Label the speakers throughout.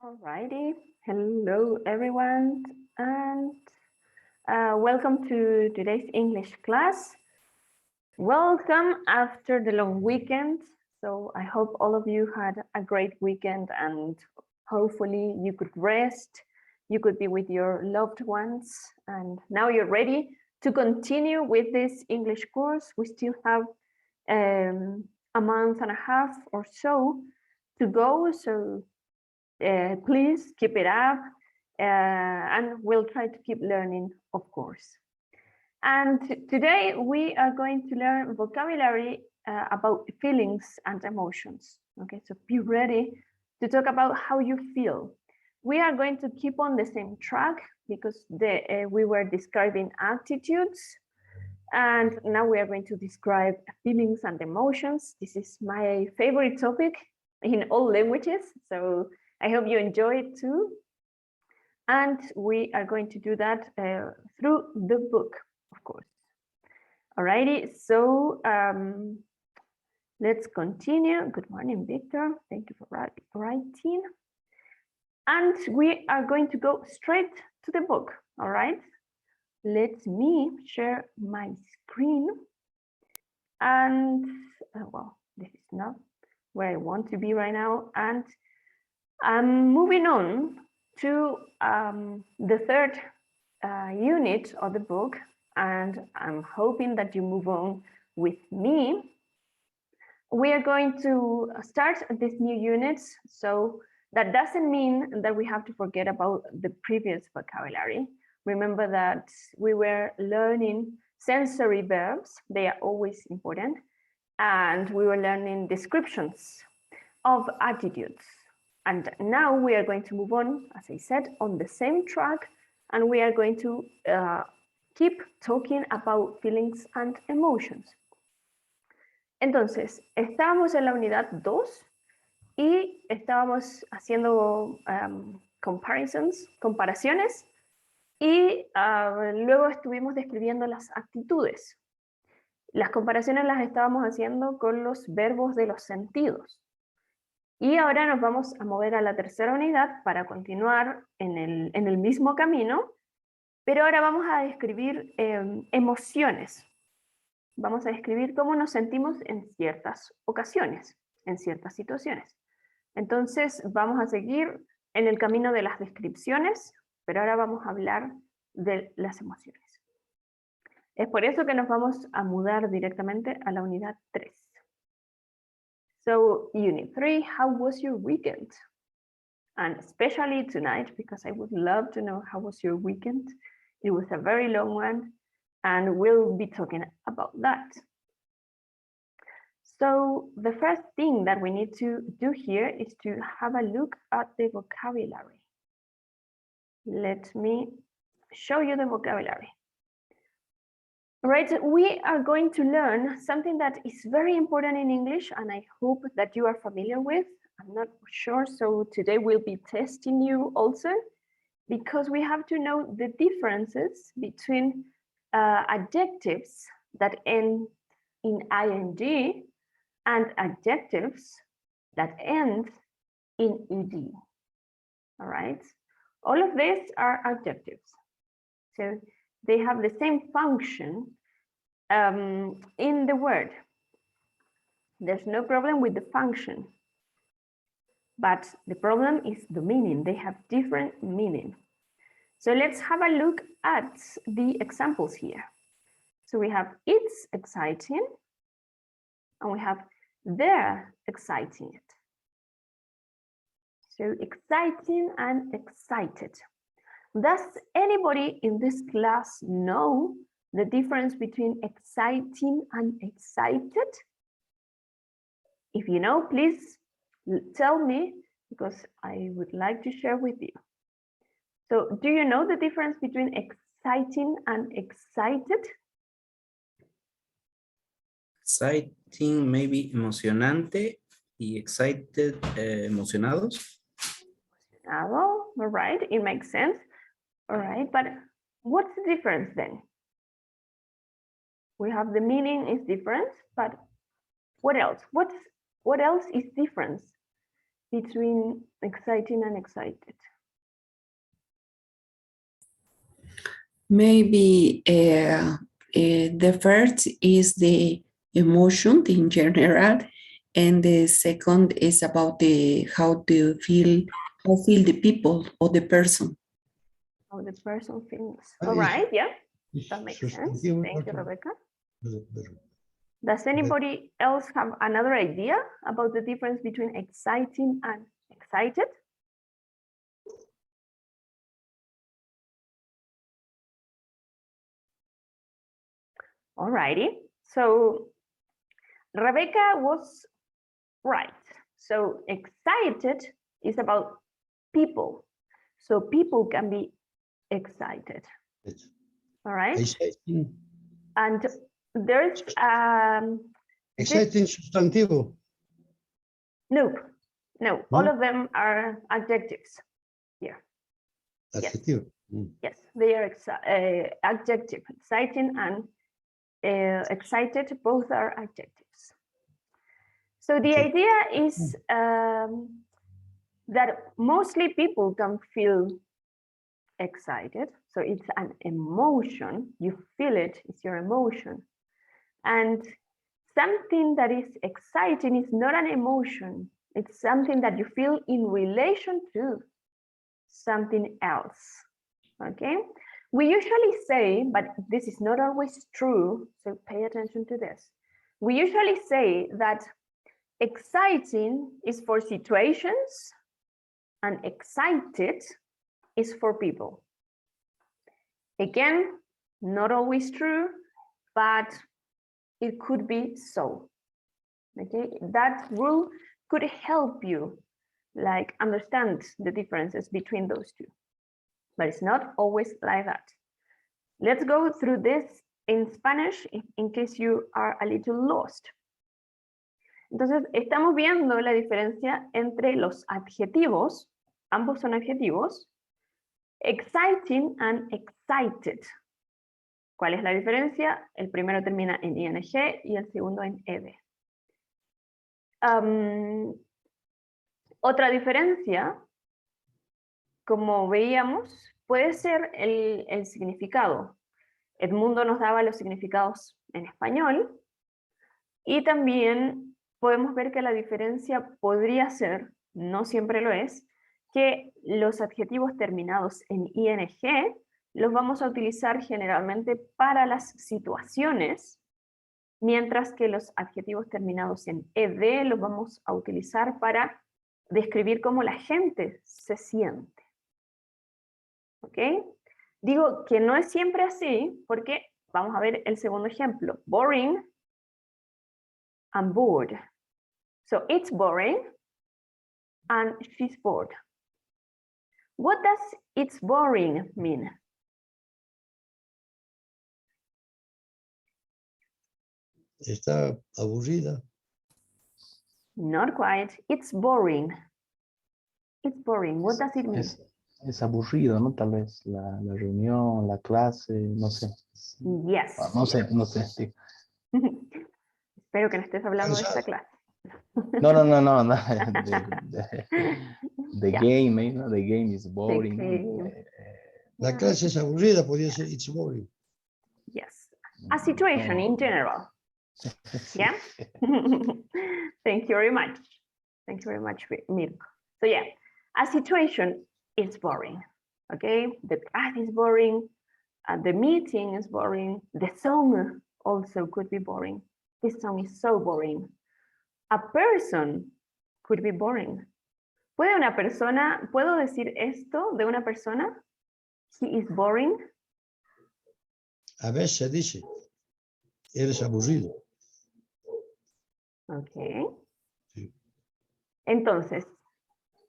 Speaker 1: Alrighty, hello everyone, and welcome to today's English class. Welcome after the long weekend. So I hope all of you had a great weekend and hopefully you could rest, you could be with your loved ones, and now you're ready to continue with this English course. We still have a month and a half or so to go, so please keep it up and we'll try to keep learning, of course. And today we are going to learn vocabulary about feelings and emotions. Okay, so be ready to talk about how you feel. We are going to keep on the same track because we were describing attitudes, and now we are going to describe feelings and emotions. This is my favorite topic in all languages, so I hope you enjoy it too. And we are going to do that through the book, of course. Alrighty, so let's continue. Good morning, Victor. Thank you for writing. And we are going to go straight to the book, all right? Let me share my screen. And, well, this is not where I want to be right now. And I'm moving on to the third unit of the book, and I'm hoping that you move on with me. We are going to start this new unit, so that doesn't mean that we have to forget about the previous vocabulary. Remember that we were learning sensory verbs, they are always important, and we were learning descriptions of attitudes. And now we are going to move on, as I said, on the same track, and we are going to keep talking about feelings and emotions. Entonces, estábamos en la unidad 2 y estábamos haciendo comparaciones, y luego estuvimos describiendo las actitudes. Las comparaciones las estábamos haciendo con los verbos de los sentidos. Y ahora nos vamos a mover a la tercera unidad para continuar en el mismo camino, pero ahora vamos a describir emociones. Vamos a describir cómo nos sentimos en ciertas ocasiones, en ciertas situaciones. Entonces vamos a seguir en el camino de las descripciones, pero ahora vamos a hablar de las emociones. Es por eso que nos vamos a mudar directamente a la unidad 3. So, Unit 3, how was your weekend? And especially tonight, because I would love to know how was your weekend. It was a very long one, and we'll be talking about that. So, the first thing that we need to do here is to have a look at the vocabulary. Let me show you the vocabulary. Right, we are going to learn something that is very important in English, and I hope that you are familiar with. I'm not sure, so today we'll be testing you also, because we have to know the differences between adjectives that end in ing and adjectives that end in ed. All right, all of these are adjectives. So they have the same function in the word. There's no problem with the function, but the problem is the meaning. They have different meaning. So let's have a look at the examples here. So we have it's exciting, and we have they're exciting it. So exciting and excited. Does anybody in this class know the difference between exciting and excited? If you know, please tell me, because I would like to share with you. So, do you know the difference between exciting and excited?
Speaker 2: Exciting, maybe emocionante, y excited, emocionados.
Speaker 1: All right, it makes sense. All right, but what's the difference then? We have the meaning is different, but what else? What else is different between Exciting and excited.
Speaker 3: Maybe the first is the emotion in general, and the second is about the how feel the people or the person.
Speaker 1: How the person feels. All right, yeah, that makes sense. Thank you,
Speaker 4: Sustantivo,
Speaker 1: Rebecca.
Speaker 4: verbo.
Speaker 1: Does anybody else have another idea about the difference between exciting and excited? All righty. So Rebecca was right. So excited is about people. So people can be excited. All right.
Speaker 4: Exciting.
Speaker 1: And there's
Speaker 4: Exciting sustantivo.
Speaker 1: no, all
Speaker 4: No?
Speaker 1: of them are adjectives here.
Speaker 4: Adjetivo.
Speaker 1: Yes, they are adjective. Exciting and excited, both are adjectives. So the
Speaker 4: Okay.
Speaker 1: idea is that mostly people can feel excited. So it's an emotion, you feel it, it's your emotion. And something that is exciting is not an emotion, it's something that you feel in relation to something else, okay? We usually say, but this is not always true, so pay attention to this. We usually say that exciting is for situations and excited is for people. Again, not always true, but it could be so. Okay, that rule could help you like understand the differences between those two, but it's not always like that. Let's go through this in Spanish in case you are a little lost. Entonces, estamos viendo la diferencia entre los adjetivos, ambos son adjetivos, exciting and excited. ¿Cuál es la diferencia? El primero termina en ing y el segundo en ed. Otra diferencia, como veíamos, puede ser el significado. Edmundo nos daba los significados en español y también podemos ver que la diferencia podría ser, no siempre lo es, que los adjetivos terminados en ing los vamos a utilizar generalmente para las situaciones, mientras que los adjetivos terminados en ed los vamos a utilizar para describir cómo la gente se siente. ¿Ok? Digo que no es siempre así porque vamos a ver el segundo ejemplo. Boring and bored. So it's boring and she's bored. What does it's boring mean?
Speaker 4: Está aburrida.
Speaker 1: Not quite. It's boring. It's boring. What does it mean?
Speaker 5: Es aburrido, ¿no? Tal vez la reunión, la clase, no sé.
Speaker 1: Yes.
Speaker 5: No sé. Sí.
Speaker 1: Espero que no estés hablando de esta clase.
Speaker 5: No. The
Speaker 1: Yeah.
Speaker 5: game, ¿no? The game is boring.
Speaker 1: game.
Speaker 4: La clase es aburrida, podría ser it's boring.
Speaker 1: Yes. A situation in general. Yeah. Thank you very much. Thank you very much, Mirko. So yeah, a situation is boring. Okay, the class is boring. The meeting is boring. The song also could be boring. This song is so boring. A person could be boring. ¿Puedo decir esto de una persona? He is boring.
Speaker 4: A veces se dice, eres aburrido.
Speaker 1: Ok.
Speaker 4: Sí.
Speaker 1: Entonces,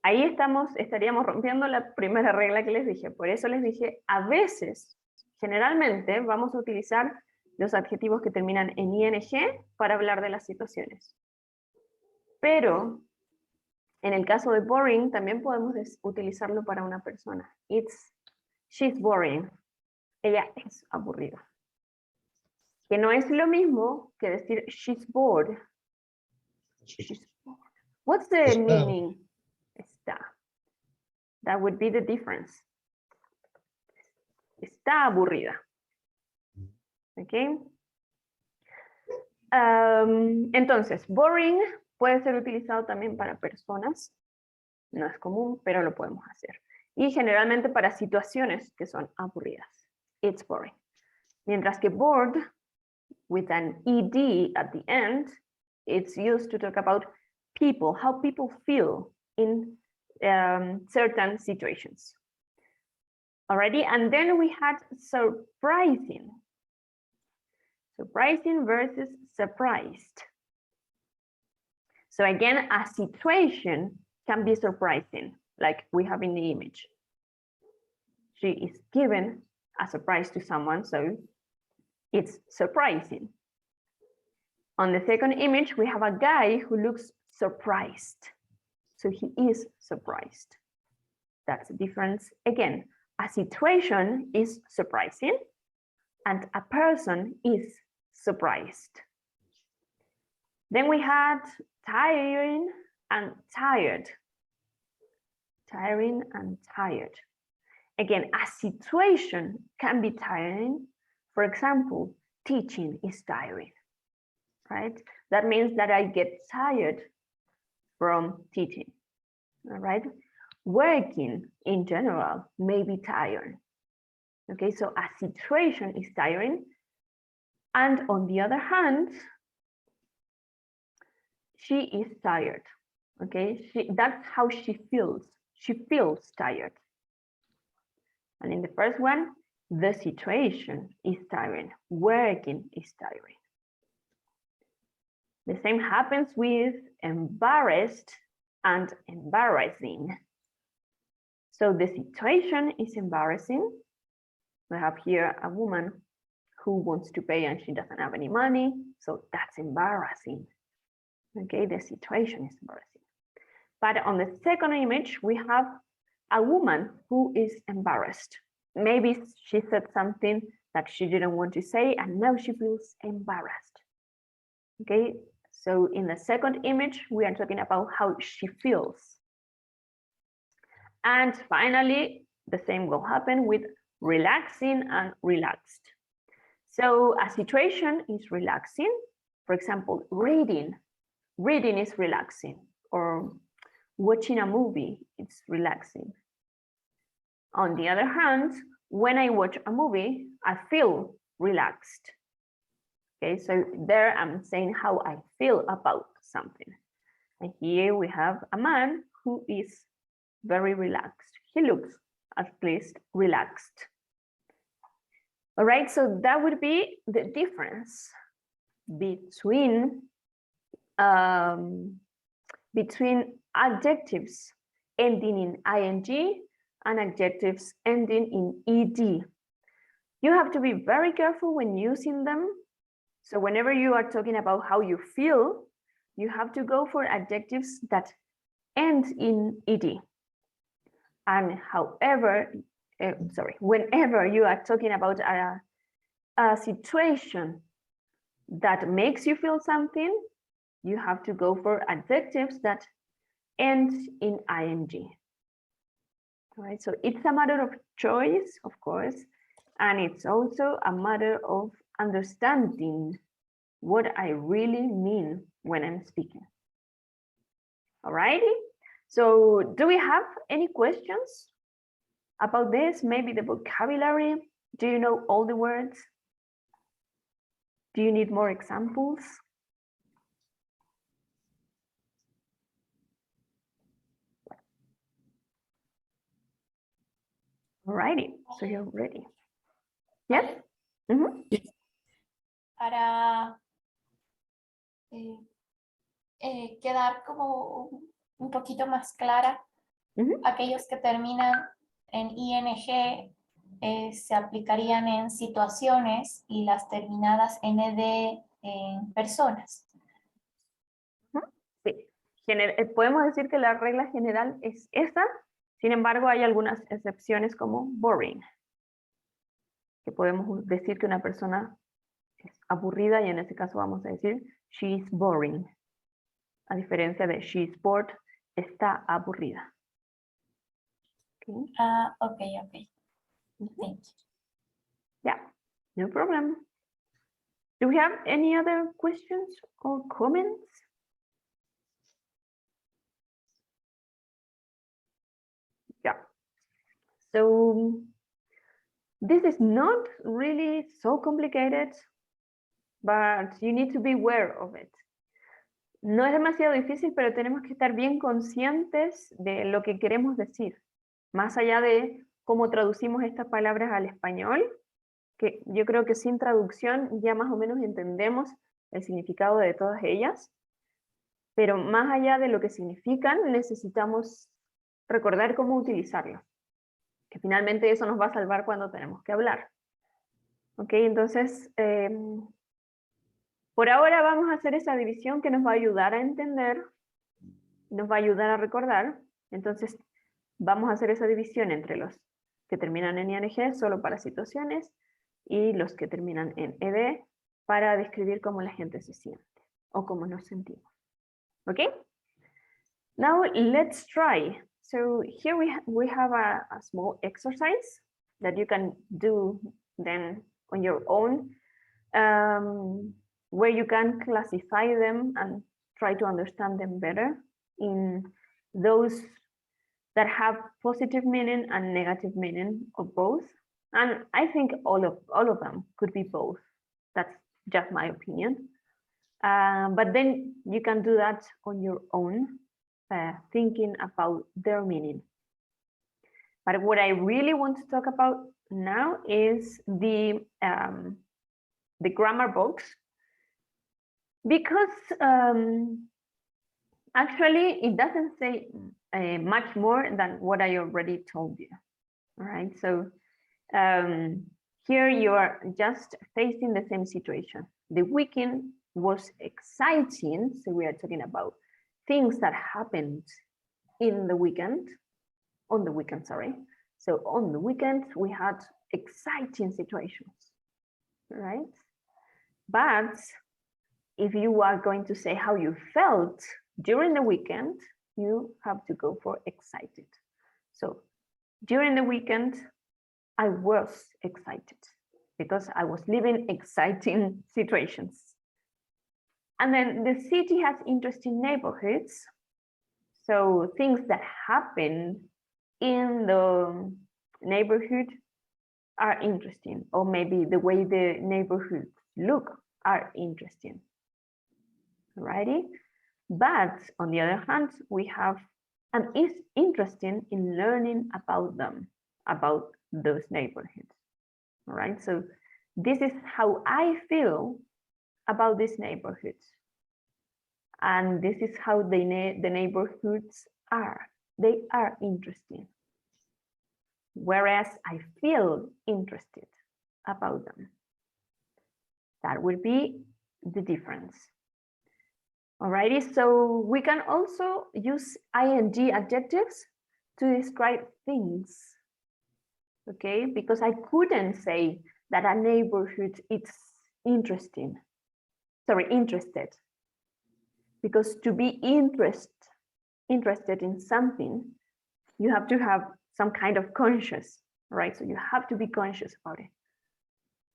Speaker 1: ahí estaríamos rompiendo la primera regla que les dije. Por eso les dije, a veces, generalmente, vamos a utilizar los adjetivos que terminan en ing para hablar de las situaciones. Pero, en el caso de boring, también podemos utilizarlo para una persona. She's boring. Ella es aburrida. Que no es lo mismo que decir she's bored. She's bored. What's the meaning? Está. That would be the difference. Está aburrida. Okay. Entonces, boring puede ser utilizado también para personas. No es común, pero lo podemos hacer. Y generalmente para situaciones que son aburridas. It's boring. Mientras que bored, with an ed at the end, it's used to talk about people, how people feel in certain situations. Alrighty, and then we had surprising. Surprising versus surprised. So again, a situation can be surprising, like we have in the image. She is given a surprise to someone, so it's surprising. On the second image, we have a guy who looks surprised. So he is surprised. That's the difference. Again, a situation is surprising and a person is surprised. Then we had tiring and tired. Tiring and tired. Again, a situation can be tiring. For example, teaching is tiring, right? That means that I get tired from teaching, all right? Working in general may be tiring. Okay, so a situation is tiring. And on the other hand, she is tired. Okay, that's how she feels. She feels tired. And in the first one, the situation is tiring. Working is tiring. The same happens with embarrassed and embarrassing. So the situation is embarrassing. We have here a woman who wants to pay and she doesn't have any money. So that's embarrassing. Okay, the situation is embarrassing. But on the second image, we have a woman who is embarrassed. Maybe she said something that she didn't want to say and now she feels embarrassed. Okay, so in the second image, we are talking about how she feels. And finally, the same will happen with relaxing and relaxed. So a situation is relaxing. For example, reading. Reading is relaxing, or watching a movie, it's relaxing. On the other hand, when I watch a movie, I feel relaxed. Okay, so there I'm saying how I feel about something. And here we have a man who is very relaxed. He looks at least relaxed. All right, so that would be the difference between adjectives ending in ing and adjectives ending in ed. You have to be very careful when using them. So whenever you are talking about how you feel, you have to go for adjectives that end in ed. And whenever you are talking about a situation that makes you feel something, you have to go for adjectives that end in ing. All right, so it's a matter of choice, of course, and it's also a matter of understanding what I really mean when I'm speaking. All righty, so do we have any questions about this? Maybe the vocabulary? Do you know all the words? Do you need more examples? Alrighty, so you're ready. Yes? Mm-hmm.
Speaker 6: Para quedar como un poquito más clara, aquellos que terminan en ing se aplicarían en situaciones y las terminadas en ed en personas.
Speaker 1: Sí, podemos decir que la regla general es esta. Sin embargo, hay algunas excepciones como boring, que podemos decir que una persona es aburrida y en este caso vamos a decir she is boring, a diferencia de she is bored, está aburrida. Okay.
Speaker 6: Okay. Thank you.
Speaker 1: Yeah, no problem. Do we have any other questions or comments? Yeah. So this is not really so complicated, but you need to be aware of it. No es demasiado difícil, pero tenemos que estar bien conscientes de lo que queremos decir. Más allá de cómo traducimos estas palabras al español, que yo creo que sin traducción ya más o menos entendemos el significado de todas ellas, pero más allá de lo que significan, necesitamos recordar cómo utilizarlo, que finalmente eso nos va a salvar cuando tenemos que hablar. Ok, entonces, por ahora vamos a hacer esa división que nos va a ayudar a entender, nos va a ayudar a recordar. Entonces, vamos a hacer esa división entre los que terminan en ing solo para situaciones y los que terminan en ed para describir cómo la gente se siente o cómo nos sentimos. Okay? Now let's try. So here we have a small exercise that you can do then on your own, where you can classify them and try to understand them better in those that have positive meaning and negative meaning, or both. And I think all of them could be both. That's just my opinion. But then you can do that on your own, thinking about their meaning. But what I really want to talk about now is the grammar box, because actually it doesn't say much more than what I already told you. All right, so here you are just facing the same situation. The weekend was exciting, so we are talking about things that happened in the weekend, on the weekend, sorry. So on the weekend, we had exciting situations, right? But if you are going to say how you felt during the weekend, you have to go for excited. So during the weekend, I was excited because I was living exciting situations. And then the city has interesting neighborhoods. So things that happen in the neighborhood are interesting, or maybe the way the neighborhoods look are interesting. Alrighty. But on the other hand, we have and is interesting in learning about them, about those neighborhoods. All right, so this is how I feel about these neighborhoods. And this is how the neighborhoods are. They are interesting. Whereas I feel interested about them. That would be the difference. Alrighty, so we can also use ing adjectives to describe things. Okay, because I couldn't say that a neighborhood is interesting. Sorry, interested. Because to be interested in something, you have to have some kind of conscious, right? So you have to be conscious about it.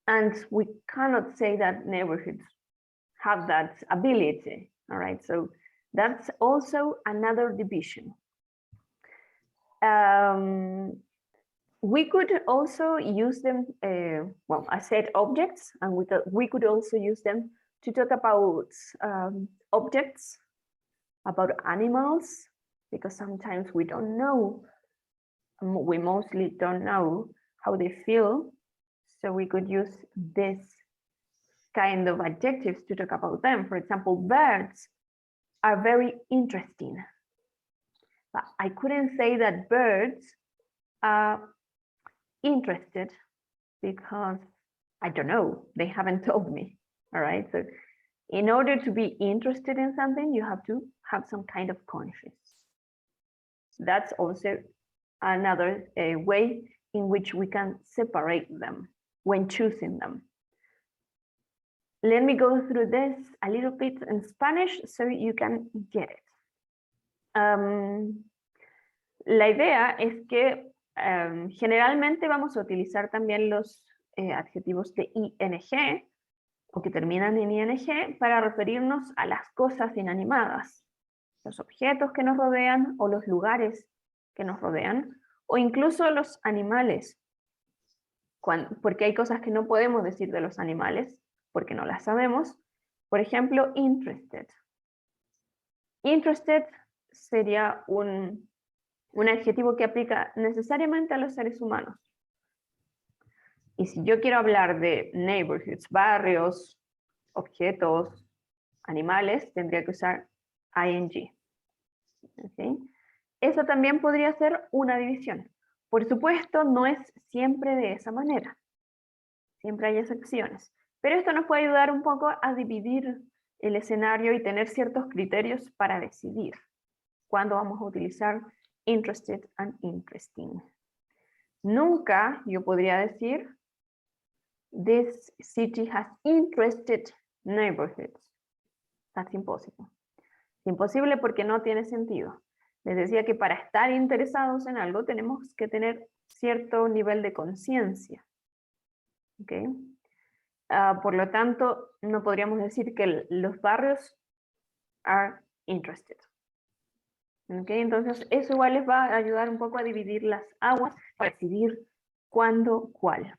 Speaker 1: And we cannot say that neighborhoods have that ability, all right? So that's also another division. We could also use them, well, I said objects, and we could also use them to talk about objects, about animals, because sometimes we don't know, we mostly don't know how they feel. So we could use this kind of adjectives to talk about them. For example, birds are very interesting. But I couldn't say that birds are interested because I don't know, they haven't told me. All right, so in order to be interested in something, you have to have some kind of conscience. That's also another way in which we can separate them when choosing them. Let me go through this a little bit in Spanish so you can get it. La idea es que generalmente vamos a utilizar también los adjetivos de ing o que terminan en ing para referirnos a las cosas inanimadas, los objetos que nos rodean o los lugares que nos rodean, o incluso los animales, porque hay cosas que no podemos decir de los animales porque no las sabemos. Por ejemplo, interested. Interested sería un adjetivo que aplica necesariamente a los seres humanos. Y si yo quiero hablar de neighborhoods, barrios, objetos, animales, tendría que usar ing. ¿Okay? Eso también podría ser una división. Por supuesto, no es siempre de esa manera. Siempre hay excepciones. Pero esto nos puede ayudar un poco a dividir el escenario y tener ciertos criterios para decidir cuándo vamos a utilizar interested and interesting. Nunca yo podría decir this city has interested neighborhoods. That's impossible. Imposible porque no tiene sentido. Les decía que para estar interesados en algo tenemos que tener cierto nivel de conciencia. ¿Okay? Por lo tanto, no podríamos decir que los barrios are interested. ¿Okay? Entonces, eso igual les va a ayudar un poco a dividir las aguas para decidir cuándo, cuál.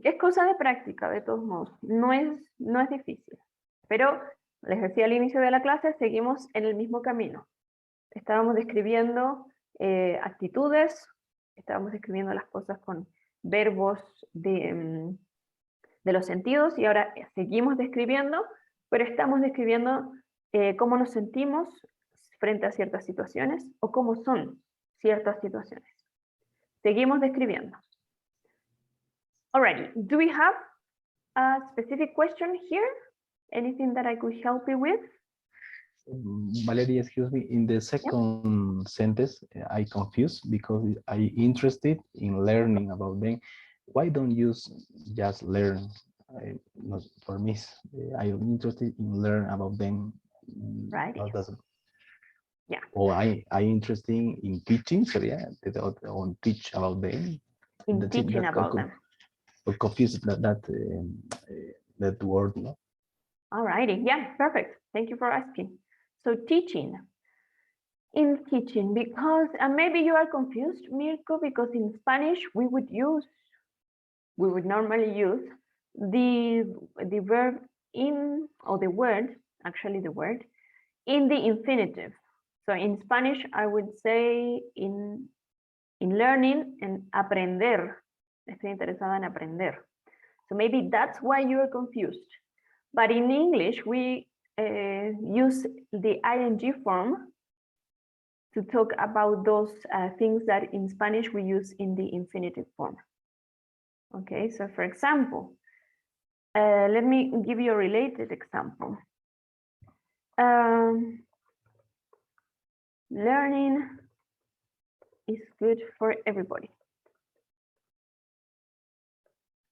Speaker 1: Es cosa de práctica, de todos modos. No es difícil. Pero, les decía al inicio de la clase, seguimos en el mismo camino. Estábamos describiendo actitudes, estábamos describiendo las cosas con verbos de los sentidos y ahora seguimos describiendo, pero estamos describiendo cómo nos sentimos frente a ciertas situaciones o cómo son ciertas situaciones. Seguimos describiendo. Alrighty, do we have a specific question here? Anything that I could help you with?
Speaker 5: Valeria, excuse me, in the second sentence, I confused because I interested in learning about them. Why don't you just learn? Not for me, I'm interested in learn about them.
Speaker 1: Right. Yeah.
Speaker 5: Or I interested in teaching, so yeah, on teach about them.
Speaker 1: In teaching about them.
Speaker 5: Confused that word, no?
Speaker 1: Alrighty, yeah, perfect. Thank you for asking. So teaching. In teaching, because maybe you are confused, Mirko, because in Spanish we would normally use the verb in, or the word, actually the word, in the infinitive. So in Spanish, I would say in learning and aprender. Estoy interesada en aprender. So maybe that's why you are confused. But in English, we use the ing form to talk about those things that in Spanish we use in the infinitive form. Okay, so for example, let me give you a related example. Learning is good for everybody.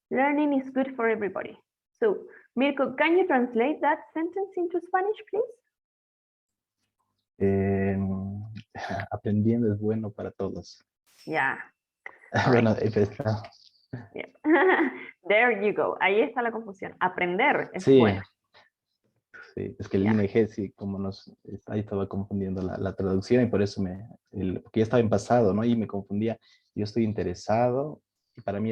Speaker 1: Learning is good for everybody. So, Mirko, can you translate that sentence into Spanish, please?
Speaker 5: Aprendiendo es bueno para todos.
Speaker 1: Yeah.
Speaker 5: Bueno,
Speaker 1: Yeah. There you go. Ahí está la confusión. Aprender es
Speaker 5: sí,
Speaker 1: bueno.
Speaker 5: Sí, es que el ING, sí, como ahí estaba confundiendo la traducción y por eso porque ya estaba en pasado, ¿no? Y me confundía. Yo estoy interesado y para mí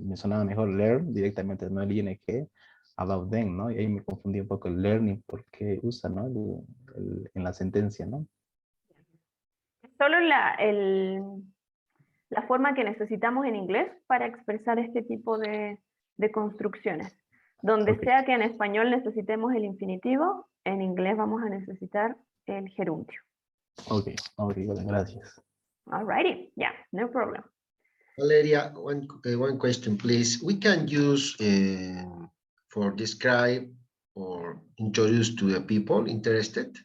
Speaker 5: me sonaba mejor learn directamente, no el ING, about them, ¿no? Y ahí me confundí un poco el learning porque usa, ¿no? En la sentencia, ¿no?
Speaker 1: Solo la forma que necesitamos en inglés para expresar este tipo de construcciones. Donde sea que en español necesitemos el infinitivo, en inglés vamos a necesitar el gerundio.
Speaker 5: Ok, gracias.
Speaker 1: Alrighty, yeah, no problem.
Speaker 7: Valeria, one question, please. We can use for describe or introduce to the people interested.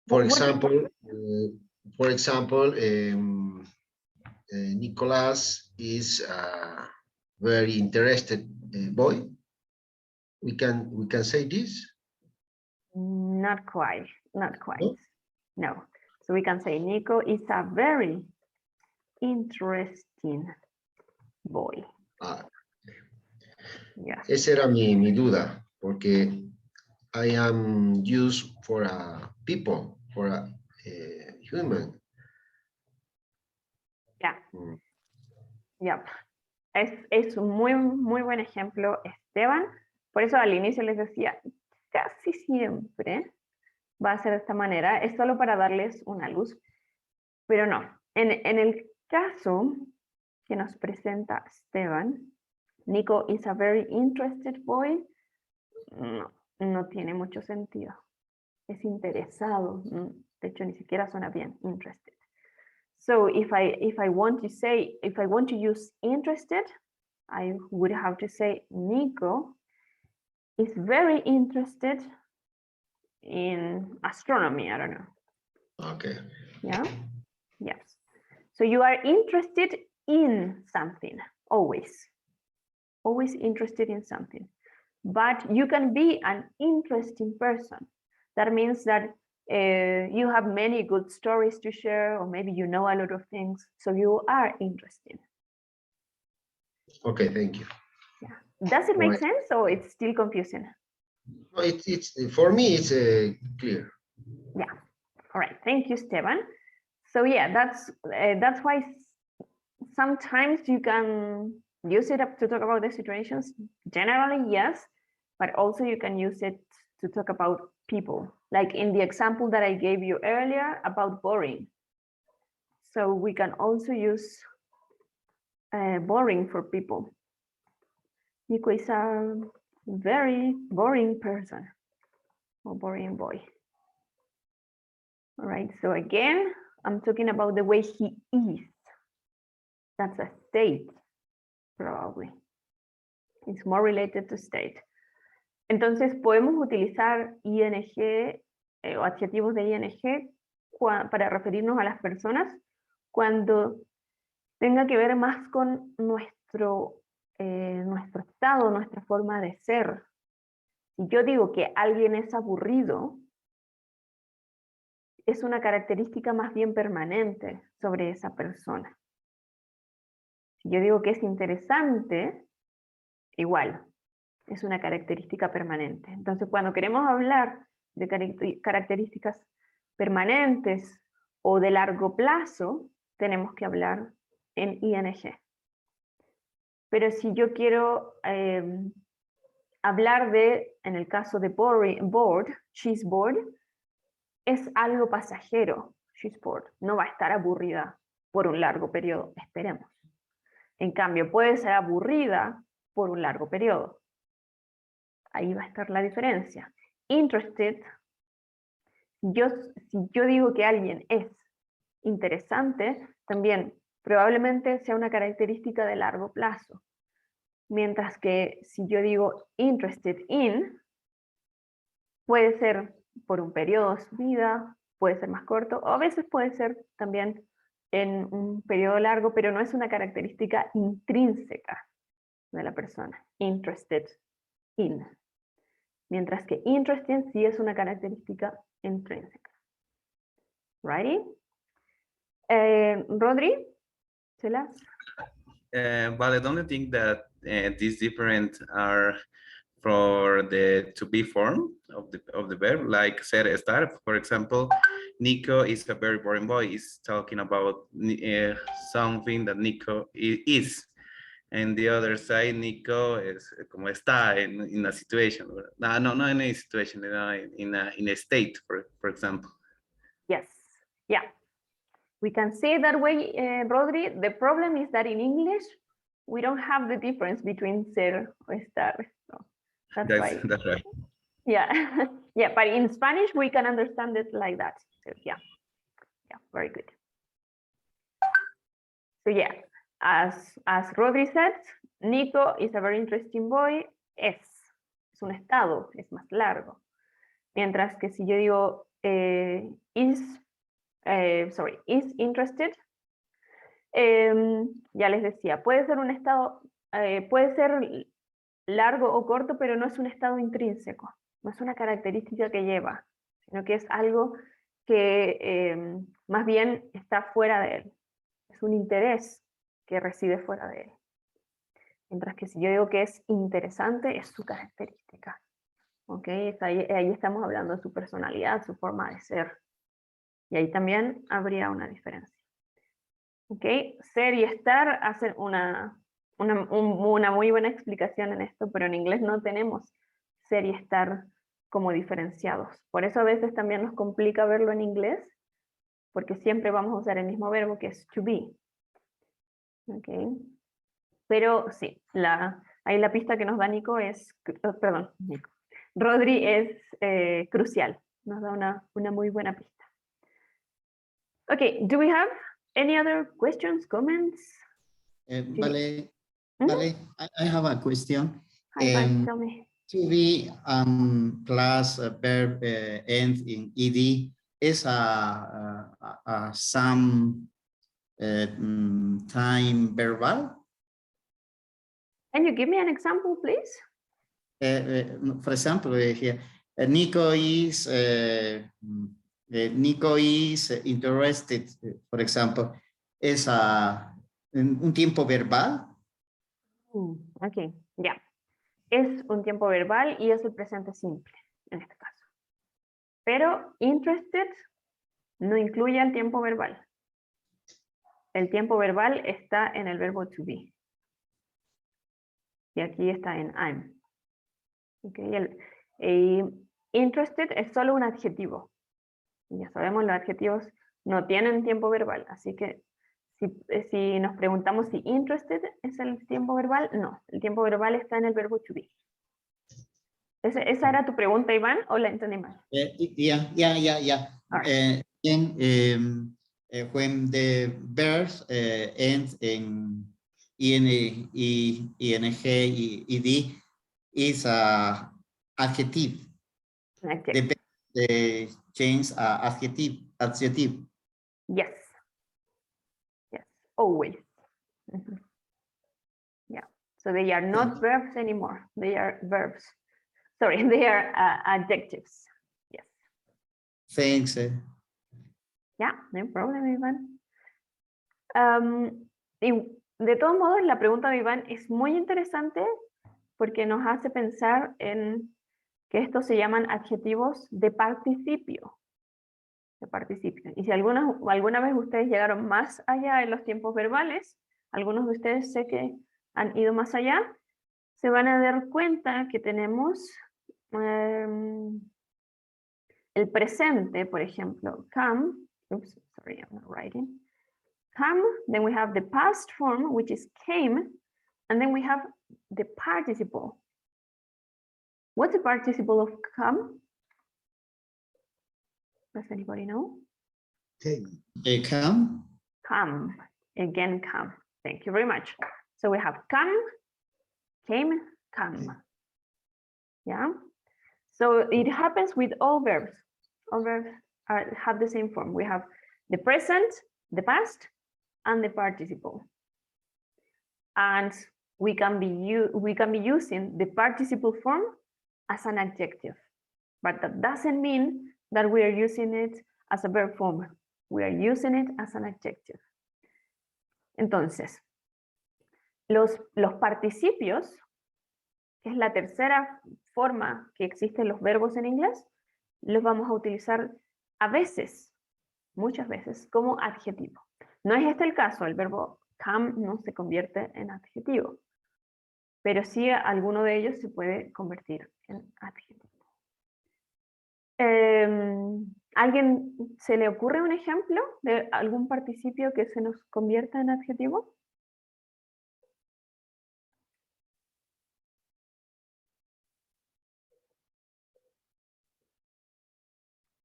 Speaker 7: For example, Nicolas is a very interested boy. We can say this.
Speaker 1: Not quite.
Speaker 7: No?
Speaker 1: No. So we can say Nico is a very interesting boy.
Speaker 7: Ah,
Speaker 1: Yeah.
Speaker 7: esa era mi duda, porque I am used for a people, for a human.
Speaker 1: Yeah.
Speaker 7: Mm.
Speaker 1: Yep. Es un muy buen ejemplo, Esteban. Por eso al inicio les decía, casi siempre va a ser de esta manera. Es solo para darles una luz. Pero no. En el caso que nos presenta Esteban, Nico is a very interested boy. No tiene mucho sentido. Es interesado. De hecho, ni siquiera suena bien, interested. So if I want to use interested, I would have to say Nico is very interested in astronomy. I don't know.
Speaker 7: Okay.
Speaker 1: Yeah. Yes. So you are interested in something, always. Always interested in something. But you can be an interesting person. That means that you have many good stories to share, or maybe you know a lot of things, so you are interesting.
Speaker 7: Okay, thank you.
Speaker 1: Yeah. Does it make
Speaker 7: Right.
Speaker 1: sense, or it's still confusing?
Speaker 7: No, it's for me, it's clear.
Speaker 1: Yeah. All right. Thank you, Esteban. So yeah, that's why sometimes you can use it up to talk about the situations. Generally, yes, but also you can use it to talk about people, like in the example that I gave you earlier about boring. So we can also use boring for people. Nico is a very boring person or boring boy. All right, so again, I'm talking about the way he is. That's a state, probably. It's more related to state. Entonces podemos utilizar ING o adjetivos de ING para referirnos a las personas cuando tenga que ver más con nuestro estado, nuestra forma de ser. Si yo digo que alguien es aburrido, es una característica más bien permanente sobre esa persona. Si yo digo que es interesante, igual, es una característica permanente. Entonces, cuando queremos hablar de características permanentes o de largo plazo, tenemos que hablar en ING. Pero si yo quiero hablar de, en el caso de bored, she's bored, es algo pasajero, she's bored, no va a estar aburrida por un largo periodo, esperemos. En cambio, puede ser aburrida por un largo periodo. Ahí va a estar la diferencia. Interested, si yo digo que alguien es interesante, también probablemente sea una característica de largo plazo. Mientras que si yo digo interested in, puede ser por un periodo de su vida, puede ser más corto, o a veces puede ser también en un periodo largo, pero no es una característica intrínseca de la persona. Interested in. Mientras que interesting sí es una característica intrínseca. Righty? Rodri, tell us.
Speaker 2: But I don't think that these different are for the to be form of the verb, like ser estar. For example, Nico is a very boring boy. Is talking about something that Nico is. And the other side, Nico es como está in a situation. No, not in a situation, in a state, for example.
Speaker 1: Yes, yeah. We can say that way, Rodri. The problem is that in English, we don't have the difference between ser or estar. So that's right.
Speaker 2: That's right.
Speaker 1: Yeah, yeah, but in Spanish, we can understand it like that. So yeah, very good. So yeah, as Rodri said, Nico is a very interesting boy. Es un estado, es más largo. Mientras que si yo digo is interested, ya les decía, puede ser un estado, puede ser largo o corto, pero no es un estado intrínseco, no es una característica que lleva, sino que es algo que más bien está fuera de él. Es un interés que reside fuera de él. Mientras que si yo digo que es interesante, es su característica. ¿Ok? Ahí estamos hablando de su personalidad, su forma de ser. Y ahí también habría una diferencia. ¿Ok? Ser y estar hacen una muy buena explicación en esto, pero en inglés no tenemos ser y estar como diferenciados. Por eso a veces también nos complica verlo en inglés, porque siempre vamos a usar el mismo verbo que es to be. ¿Ok? Pero sí, ahí la pista que nos da Nico es, perdón, Nico. Rodri es crucial, nos da una muy buena pista. Okay, do we have any other questions, comments?
Speaker 8: Vale,
Speaker 1: Mhm.
Speaker 8: vale. I have a question.
Speaker 1: Hi, Van, tell me.
Speaker 8: To be plus verb ends in ed is some time verbal.
Speaker 1: Can you give me an example, please?
Speaker 8: For example, here Nico is interested. For example, es un tiempo verbal.
Speaker 1: Ok, ya. Es un tiempo verbal y es el presente simple, en este caso. Pero interested no incluye el tiempo verbal. El tiempo verbal está en el verbo to be. Y aquí está en I'm. Okay, interested es solo un adjetivo. Y ya sabemos, los adjetivos no tienen tiempo verbal. Así que si nos preguntamos si interested es el tiempo verbal, no. El tiempo verbal está en el verbo to be. ¿Esa era tu pregunta, Iván, o la entendí mal?
Speaker 8: Yeah.
Speaker 1: Right.
Speaker 8: When the verbs end in ing, ed is a adjective.
Speaker 1: Adjective.
Speaker 8: The change adjective.
Speaker 1: Yes. Yes, always. Mhm. Yeah, so they are not verbs anymore. They are verbs. Sorry, they are adjectives. Yes.
Speaker 8: Thanks.
Speaker 1: Yeah, no problem, Iván. Y de todos modos, la pregunta de Iván es muy interesante porque nos hace pensar en que estos se llaman adjetivos de participio. Y si alguna vez ustedes llegaron más allá en los tiempos verbales, algunos de ustedes sé que han ido más allá, se van a dar cuenta que tenemos el presente, por ejemplo, come, oops, sorry, I'm not writing, come, then we have the past form, which is came, and then we have the participle. What's the participle of come? Does anybody know?
Speaker 4: Came.
Speaker 8: Come.
Speaker 1: Come, again come. Thank you very much. So we have come, came, come. Yeah. So it happens with all verbs. All verbs have the same form. We have the present, the past, and the participle. And we can be using the participle form as an adjective, but that doesn't mean that we are using it as a verb form. We are using it as an adjective. Entonces, los participios, que es la tercera forma que existen los verbos en inglés, los vamos a utilizar a veces, muchas veces, como adjetivo. No es este el caso, el verbo come no se convierte en adjetivo, pero sí alguno de ellos se puede convertir en adjetivo. ¿Alguien se le ocurre un ejemplo de algún participio que se nos convierta en adjetivo?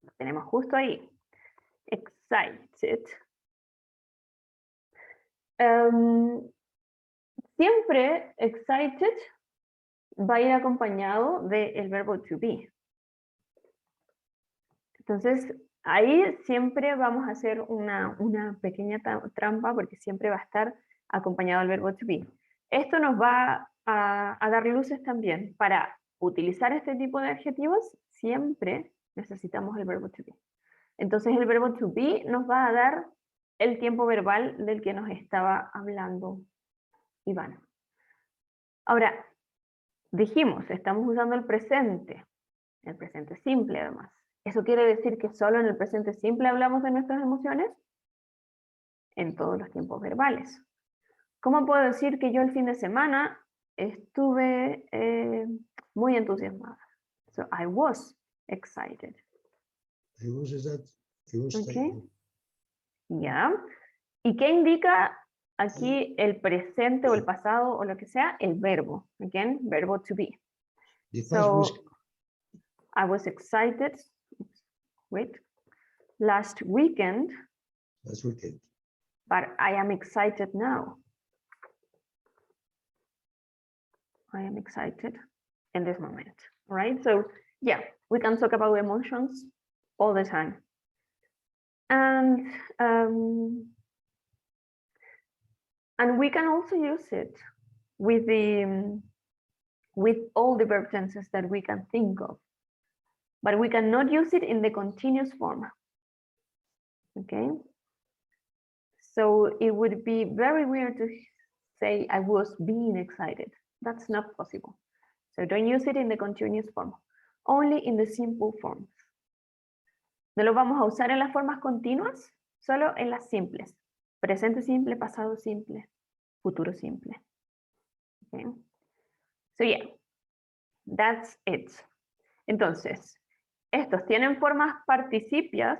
Speaker 1: Lo tenemos justo ahí. Excited. Siempre excited va a ir acompañado del verbo to be. Entonces, ahí siempre vamos a hacer una pequeña trampa porque siempre va a estar acompañado del verbo to be. Esto nos va a dar luces también. Para utilizar este tipo de adjetivos, siempre necesitamos el verbo to be. Entonces el verbo to be nos va a dar el tiempo verbal del que nos estaba hablando Iván. Ahora, dijimos, estamos usando el presente simple además. ¿Eso quiere decir que solo en el presente simple hablamos de nuestras emociones? En todos los tiempos verbales. ¿Cómo puedo decir que yo el fin de semana estuve muy entusiasmada? So I was excited.
Speaker 4: I was excited.
Speaker 1: Okay. Ya. ¿Y qué indica aquí el presente o el pasado o lo que sea? El verbo. Again, verbo to be.
Speaker 4: The past
Speaker 1: So
Speaker 4: was
Speaker 1: I was excited. Wait. Last weekend,
Speaker 4: last weekend.
Speaker 1: but I am excited now. I am excited in this moment. All right. So yeah, we can talk about emotions all the time. And we can also use it with the with all the verb tenses that we can think of, but we cannot use it in the continuous form. Okay, so it would be very weird to say I was being excited. That's not possible. So don't use it in the continuous form, only in the simple forms. No lo vamos a usar en las formas continuas, solo en las simples. Presente simple, pasado simple, futuro simple. Okay. So yeah, that's it. Entonces, estos tienen formas participias,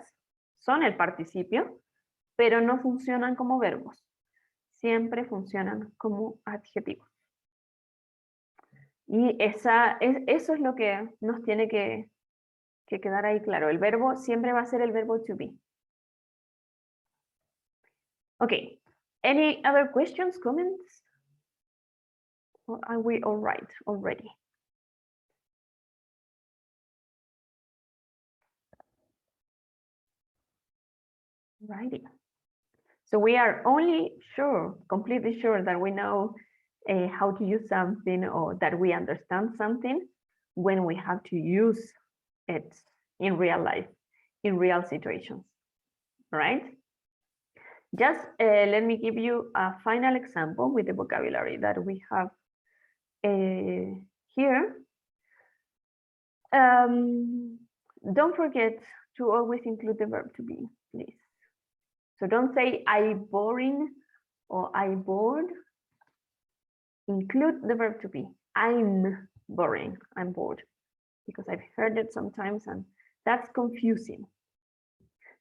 Speaker 1: son el participio, pero no funcionan como verbos. Siempre funcionan como adjetivos. Y eso es lo que nos tiene que quedar ahí claro. El verbo siempre va a ser el verbo to be. Okay. Any other questions, comments? Or are we all right already? Righty. So we are only sure, completely sure that we know how to use something or that we understand something when we have to use it in real life, in real situations, right? Just let me give you a final example with the vocabulary that we have here. Don't forget to always include the verb to be, please. So don't say I boring or I bored. Include the verb to be. I'm boring, I'm bored. Because I've heard it sometimes and that's confusing.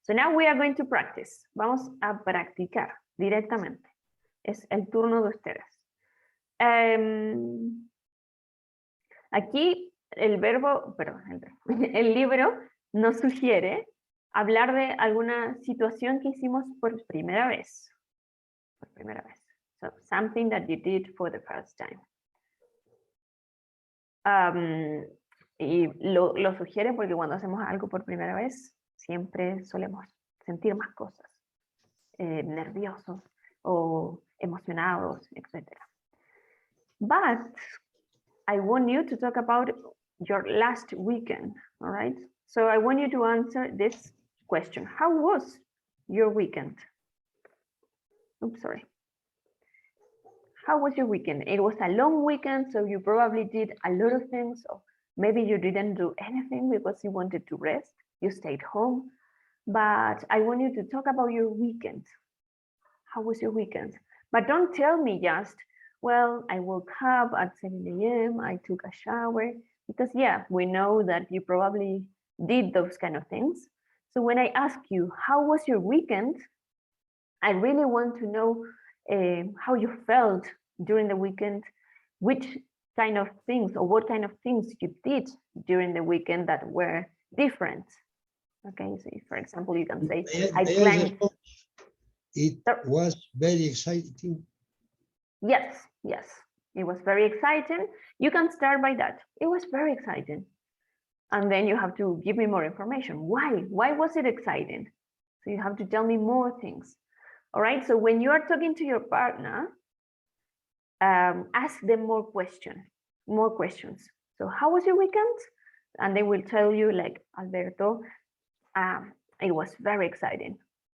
Speaker 1: So now we are going to practice. Vamos a practicar directamente. Es el turno de ustedes. Aquí el libro nos sugiere hablar de alguna situación que hicimos por primera vez. Por primera vez. So something that you did for the first time. Y lo sugiere porque cuando hacemos algo por primera vez, siempre solemos sentir más cosas, nerviosos o emocionados, etc. But I want you to talk about your last weekend, all right? So I want you to answer this question. How was your weekend? Oops, sorry. How was your weekend? It was a long weekend, so you probably did a lot of things. Or maybe you didn't do anything because you wanted to rest. You stayed home. But I want you to talk about your weekend. How was your weekend? But don't tell me just, well, I woke up at 7 a.m., I took a shower. Because yeah, we know that you probably did those kind of things. So when I ask you, how was your weekend? I really want to know how you felt during the weekend, which kind of things or what kind of things you did during the weekend that were different. Okay, so if, for example, you can say, I climbed.
Speaker 4: It was very exciting.
Speaker 1: Yes, yes, it was very exciting. You can start by that. It was very exciting. And then you have to give me more information. Why? Why was it exciting? So you have to tell me more things. All right, so when you are talking to your partner, ask them more questions. So how was your weekend? And they will tell you like, Alberto, It was very exciting.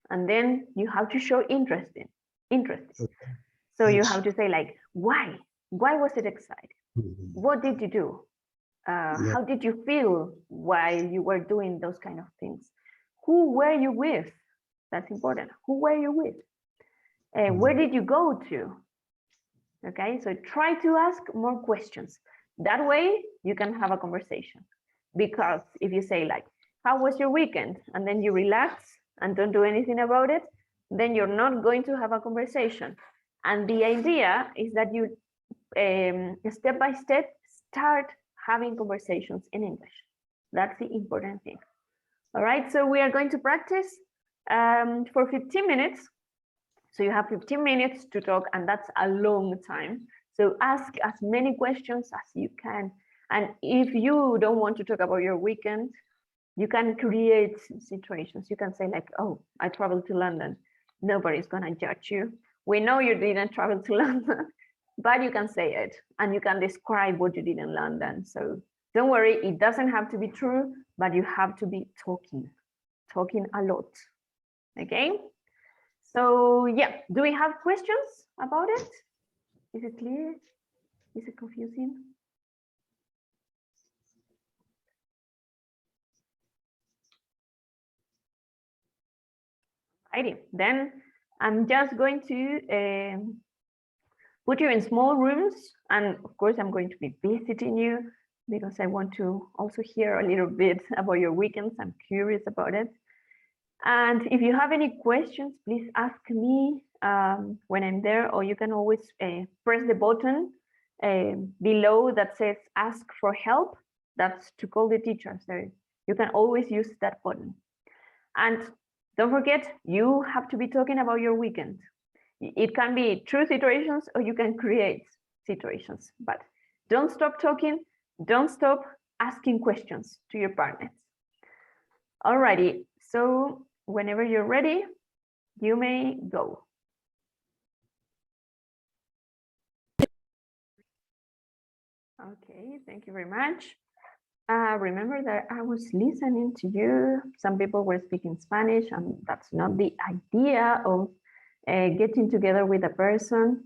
Speaker 1: And then you have to show interest.
Speaker 4: Okay.
Speaker 1: So you
Speaker 4: Yes.
Speaker 1: have to say like, why? Why was it exciting?
Speaker 4: Mhm.
Speaker 1: What did you do?
Speaker 4: Yeah.
Speaker 1: How did you feel while you were doing those kind of things? Who were you with? That's important. Who were you with? Where did you go to? Okay, so try to ask more questions. That way you can have a conversation. Because if you say like, how was your weekend? And then you relax and don't do anything about it, then you're not going to have a conversation. And the idea is that you step by step start having conversations in English. That's the important thing. All right, so we are going to practice for 15 minutes. So you have 15 minutes to talk, and that's a long time. So ask as many questions as you can. And if you don't want to talk about your weekend, you can create situations. You can say like, oh, I traveled to London. Nobody's gonna judge you. We know you didn't travel to London, but you can say it and you can describe what you did in London. So don't worry, it doesn't have to be true, but you have to be talking a lot, okay? So yeah, do we have questions about it? Is it clear? Is it confusing? Alrighty, then I'm just going to put you in small rooms, and of course I'm going to be visiting you because I want to also hear a little bit about your weekends. I'm curious about it. And if you have any questions, please ask me when I'm there, or you can always press the button below that says ask for help. That's to call the teacher. So you can always use that button. And don't forget, you have to be talking about your weekend. It can be true situations or you can create situations, but don't stop talking. Don't stop asking questions to your partners. Alrighty, so whenever you're ready, you may go. Okay, thank you very much. Remember that I was listening to you. Some people were speaking Spanish, and that's not the idea of getting together with a person.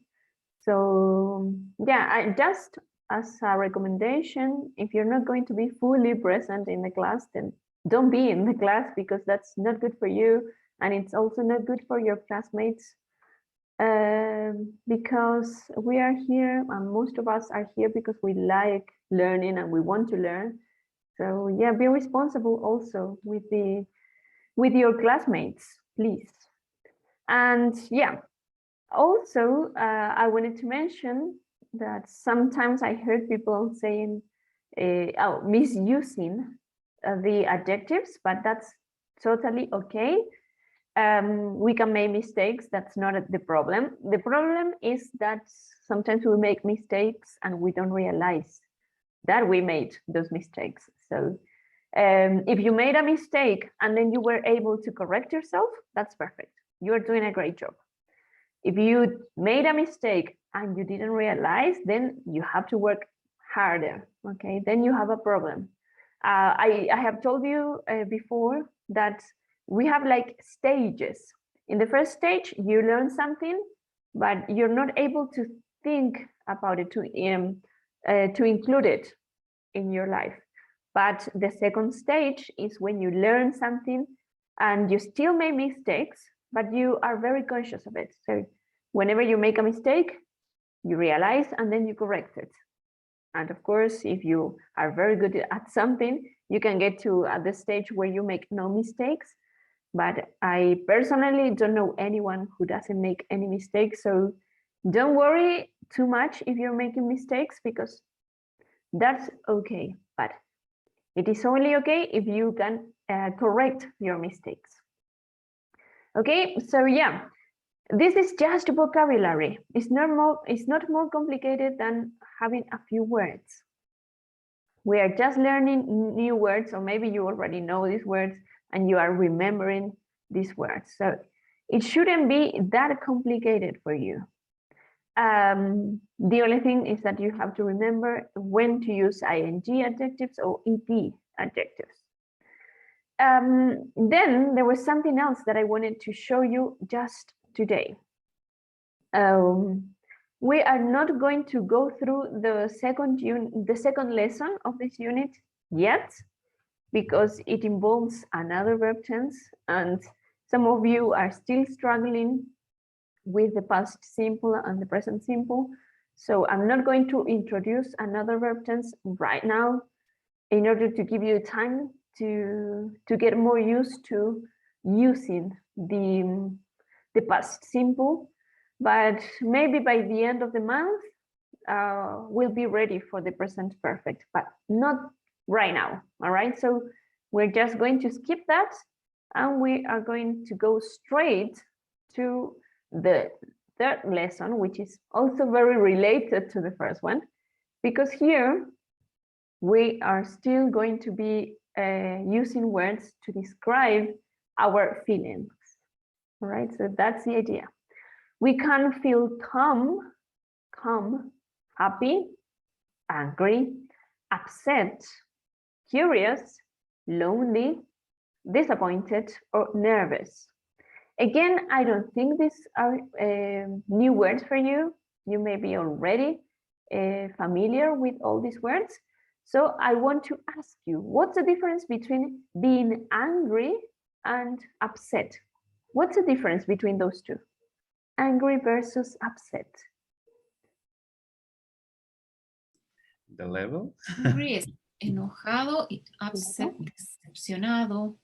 Speaker 1: So yeah, I just as a recommendation, if you're not going to be fully present in the class, then don't be in the class, because that's not good for you. And it's also not good for your classmates, because we are here, and most of us are here because we like learning and we want to learn. So yeah, be responsible also with your classmates, please. And yeah, also I wanted to mention that sometimes I heard people saying, misusing the adjectives, but that's totally okay. We can make mistakes. That's not the problem. The problem is that sometimes we make mistakes and we don't realize that we made those mistakes. So if you made a mistake and then you were able to correct yourself, that's perfect. You're doing a great job. If you made a mistake and you didn't realize, then you have to work harder, okay? Then you have a problem. I have told you before that we have like stages. In the first stage, you learn something, but you're not able to think about it, to include it in your life. But the second stage is when you learn something and you still make mistakes, but you are very conscious of it. So whenever you make a mistake, you realize and then you correct it. And of course, if you are very good at something, you can get to at the stage where you make no mistakes. But I personally don't know anyone who doesn't make any mistakes. So don't worry too much if you're making mistakes, because that's okay. But it is only okay if you can correct your mistakes. Okay, so yeah, this is just vocabulary. It's not more complicated than having a few words. We are just learning new words, or maybe you already know these words and you are remembering these words. So it shouldn't be that complicated for you. The only thing is that you have to remember when to use ing adjectives or ed adjectives. then there was something else that I wanted to show you just today. We are not going to go through the second lesson of this unit yet, because it involves another verb tense, and some of you are still struggling with the past simple and the present simple. So I'm not going to introduce another verb tense right now in order to give you time to get more used to using the past simple. But maybe by the end of the month, we'll be ready for the present perfect, but not right now. All right, so we're just going to skip that, and we are going to go straight to the third lesson, which is also very related to the first one, because here we are still going to be using words to describe our feelings. All right, so that's the idea. We can feel calm, happy, angry, upset, curious, lonely, disappointed, or nervous. Again, I don't think these are new words for you. You may be already familiar with all these words. So I want to ask you, what's the difference between being angry and upset? What's the difference between those two? Angry versus upset.
Speaker 2: The level?
Speaker 9: Angry es enojado y upset, decepcionado,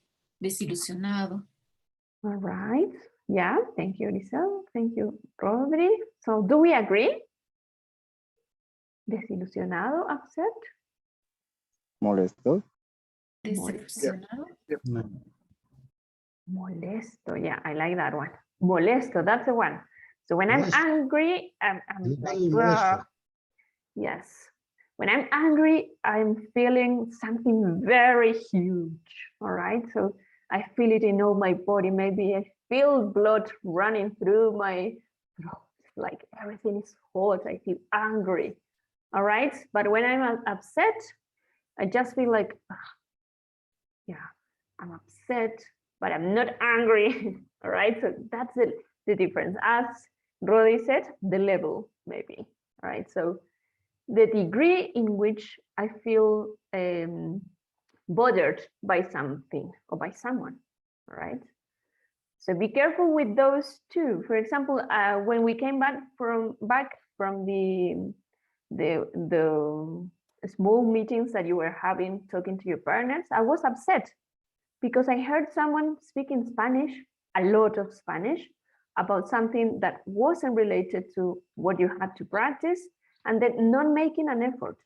Speaker 9: desilusionado.
Speaker 1: All right. Yeah, thank you, Lisa. Thank you, Rodri. So do we agree? Desilusionado, upset?
Speaker 10: Molesto.
Speaker 9: Decepcionado.
Speaker 1: Molesto. Yeah, I like that one. Molesto, that's the one. So when I'm angry, I'm like, "Ugh." Yes. When I'm angry, I'm feeling something very huge. All right. So I feel it in all my body. Maybe I feel blood running through my throat. Like everything is hot. I feel angry. All right. But when I'm upset, I just feel like, yeah, I'm upset, but I'm not angry. All right. So that's the difference. As Rodi said, the level, maybe. All right. So the degree in which I feel bothered by something or by someone. All right. So be careful with those two. For example, when we came back from the small meetings that you were having talking to your partners, I was upset because I heard someone speaking Spanish, a lot of Spanish, about something that wasn't related to what you had to practice, and then not making an effort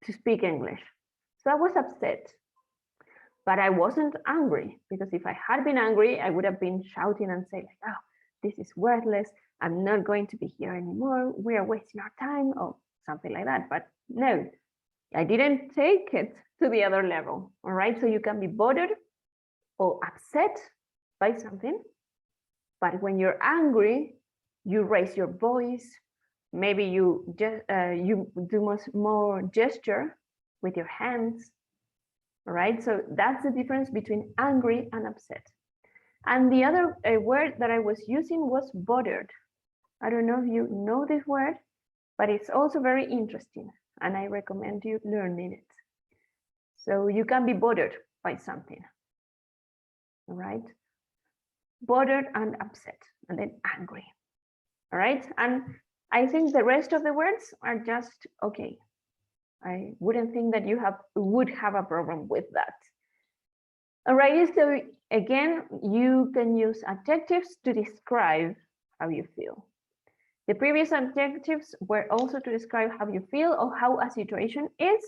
Speaker 1: to speak English. So I was upset, but I wasn't angry, because if I had been angry, I would have been shouting and saying, like, oh, this is worthless. I'm not going to be here anymore. We are wasting our time, or something like that. But no, I didn't take it to the other level. All right. So you can be bothered or upset by something, but when you're angry, you raise your voice. Maybe you just you do more gesture with your hands. All right. So that's the difference between angry and upset. And the other word that I was using was bothered. I don't know if you know this word, but it's also very interesting, and I recommend you learning it. So you can be bothered by something. All right. Bothered and upset, and then angry. All right. And I think the rest of the words are just okay. I wouldn't think that you would have a problem with that. All right. So again, you can use adjectives to describe how you feel. The previous adjectives were also to describe how you feel or how a situation is,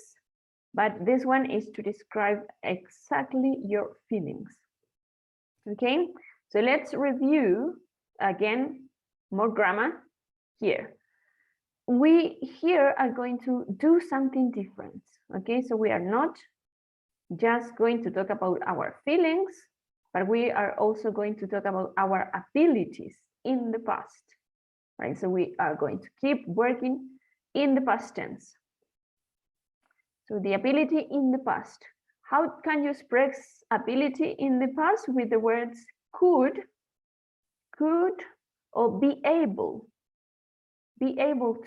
Speaker 1: but this one is to describe exactly your feelings. Okay, so let's review again, more grammar here. We here are going to do something different. Okay, so we are not just going to talk about our feelings, but we are also going to talk about our abilities in the past. Right, so we are going to keep working in the past tense. So the ability in the past, How can you express ability in the past with the words could, or be able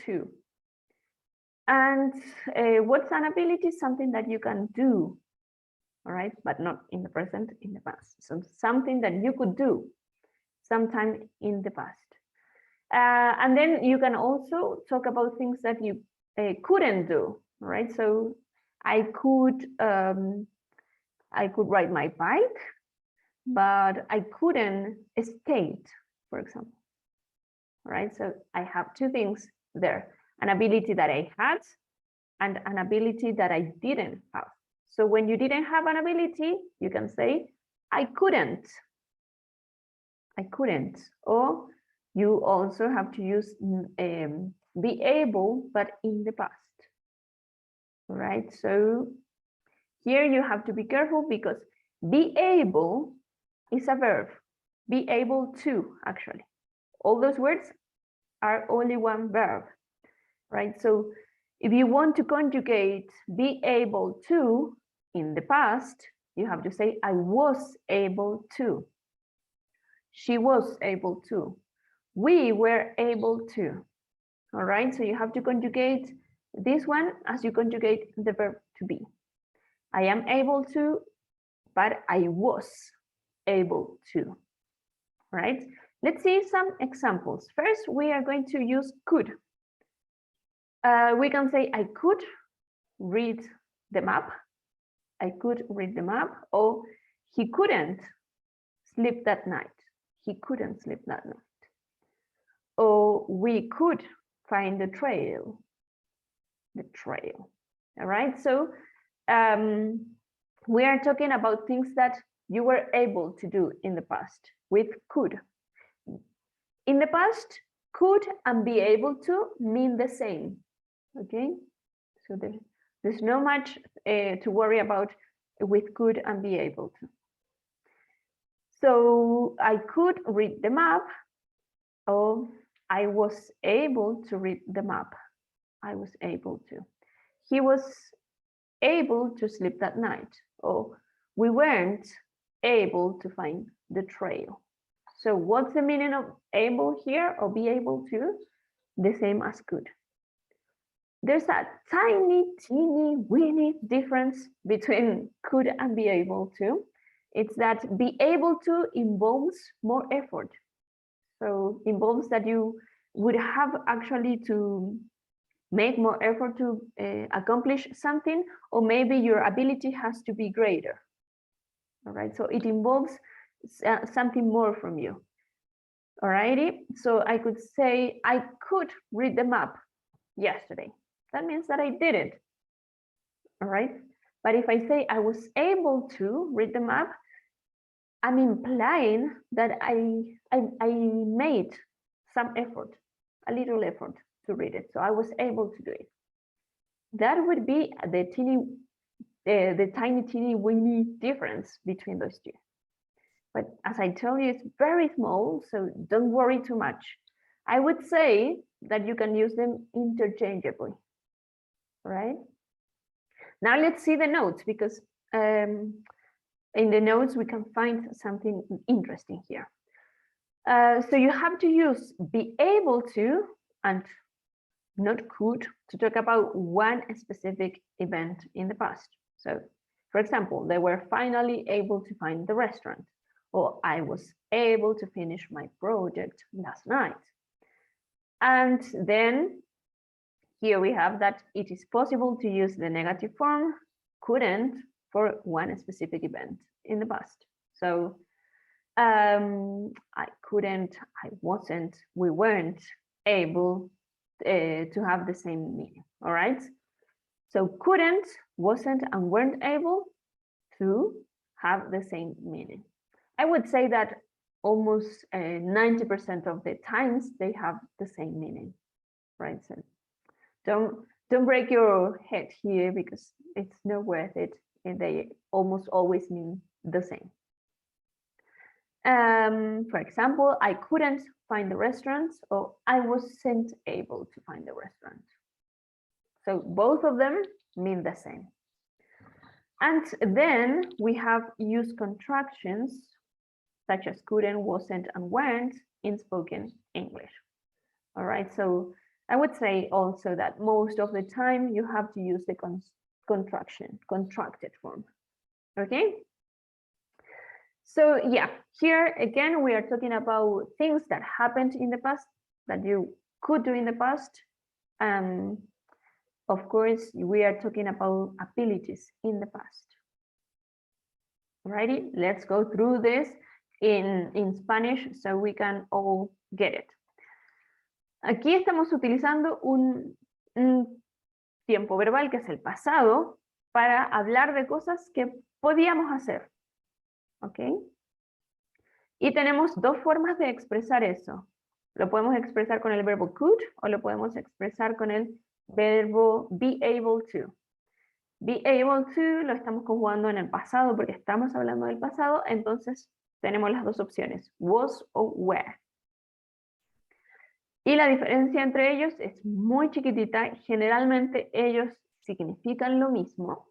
Speaker 1: to? And what's an ability? Something that you can do, all right, but not in the present, in the past. So something that you could do sometime in the past. And then you can also talk about things that you couldn't do, right? So I could ride my bike, but I couldn't skate, for example. All right, so I have two things there: an ability that I had and an ability that I didn't have. So when you didn't have an ability, you can say, I couldn't. Or you also have to use be able, but in the past. All right, so here you have to be careful because be able is a verb. Be able to, actually. All those words are only one verb, right? So if you want to conjugate be able to in the past, you have to say, I was able to. She was able to. We were able to. All right, so you have to conjugate this one as you conjugate the verb to be. I am able to, but I was able to. Right? Let's see some examples. First, we are going to use could. We can say, I could read the map. I could read the map. Or he couldn't sleep that night. He couldn't sleep that night. Or we could find the trail. The trail. All right. So we are talking about things that you were able to do in the past with could. In the past, could and be able to mean the same. Okay. So there's no much to worry about with could and be able to. So I could read the map, or I was able to read the map. I was able to. He was able to sleep that night, or we weren't able to find the trail. So what's the meaning of able here, or be able to? The same as could. There's a tiny, teeny, weeny difference between could and be able to. It's that be able to involves more effort. So involves that you would have actually to make more effort to accomplish something, or maybe your ability has to be greater. All right, so it involves something more from you. Alrighty, so I could say I could read the map yesterday. That means that I did it. All right, but if I say I was able to read the map, I'm implying that I made some effort, a little effort to read it. So I was able to do it. That would be the tiny, teeny, weeny difference between those two. But as I tell you, it's very small, so don't worry too much. I would say that you can use them interchangeably, right? Now let's see the notes, because in the notes we can find something interesting here. So you have to use be able to and not could to talk about one specific event in the past. So, for example, they were finally able to find the restaurant, or I was able to finish my project last night. And then here we have that it is possible to use the negative form couldn't for one specific event in the past. So I couldn't, I wasn't, we weren't able to have the same meaning. All right. So couldn't, wasn't, and weren't able to have the same meaning. I would say that almost 90% of the times they have the same meaning, right? So don't break your head here, because it's not worth it, and they almost always mean the same. For example, I couldn't find the restaurant, or I wasn't able to find the restaurant. So both of them mean the same. And then we have use contractions such as couldn't, wasn't, and weren't in spoken English. All right, so I would say also that most of the time you have to use the contracted form. Okay? So yeah, here again, we are talking about things that happened in the past that you could do in the past. Of course, we are talking about abilities in the past. Alrighty, let's go through this in Spanish so we can all get it. Aquí estamos utilizando un tiempo verbal que es el pasado para hablar de cosas que podíamos hacer. ¿Ok? Y tenemos dos formas de expresar eso. Lo podemos expresar con el verbo could o lo podemos expresar con el verbo be able to. Be able to lo estamos conjugando en el pasado porque estamos hablando del pasado, entonces tenemos las dos opciones, was o were. Y la diferencia entre ellos es muy chiquitita, generalmente ellos significan lo mismo.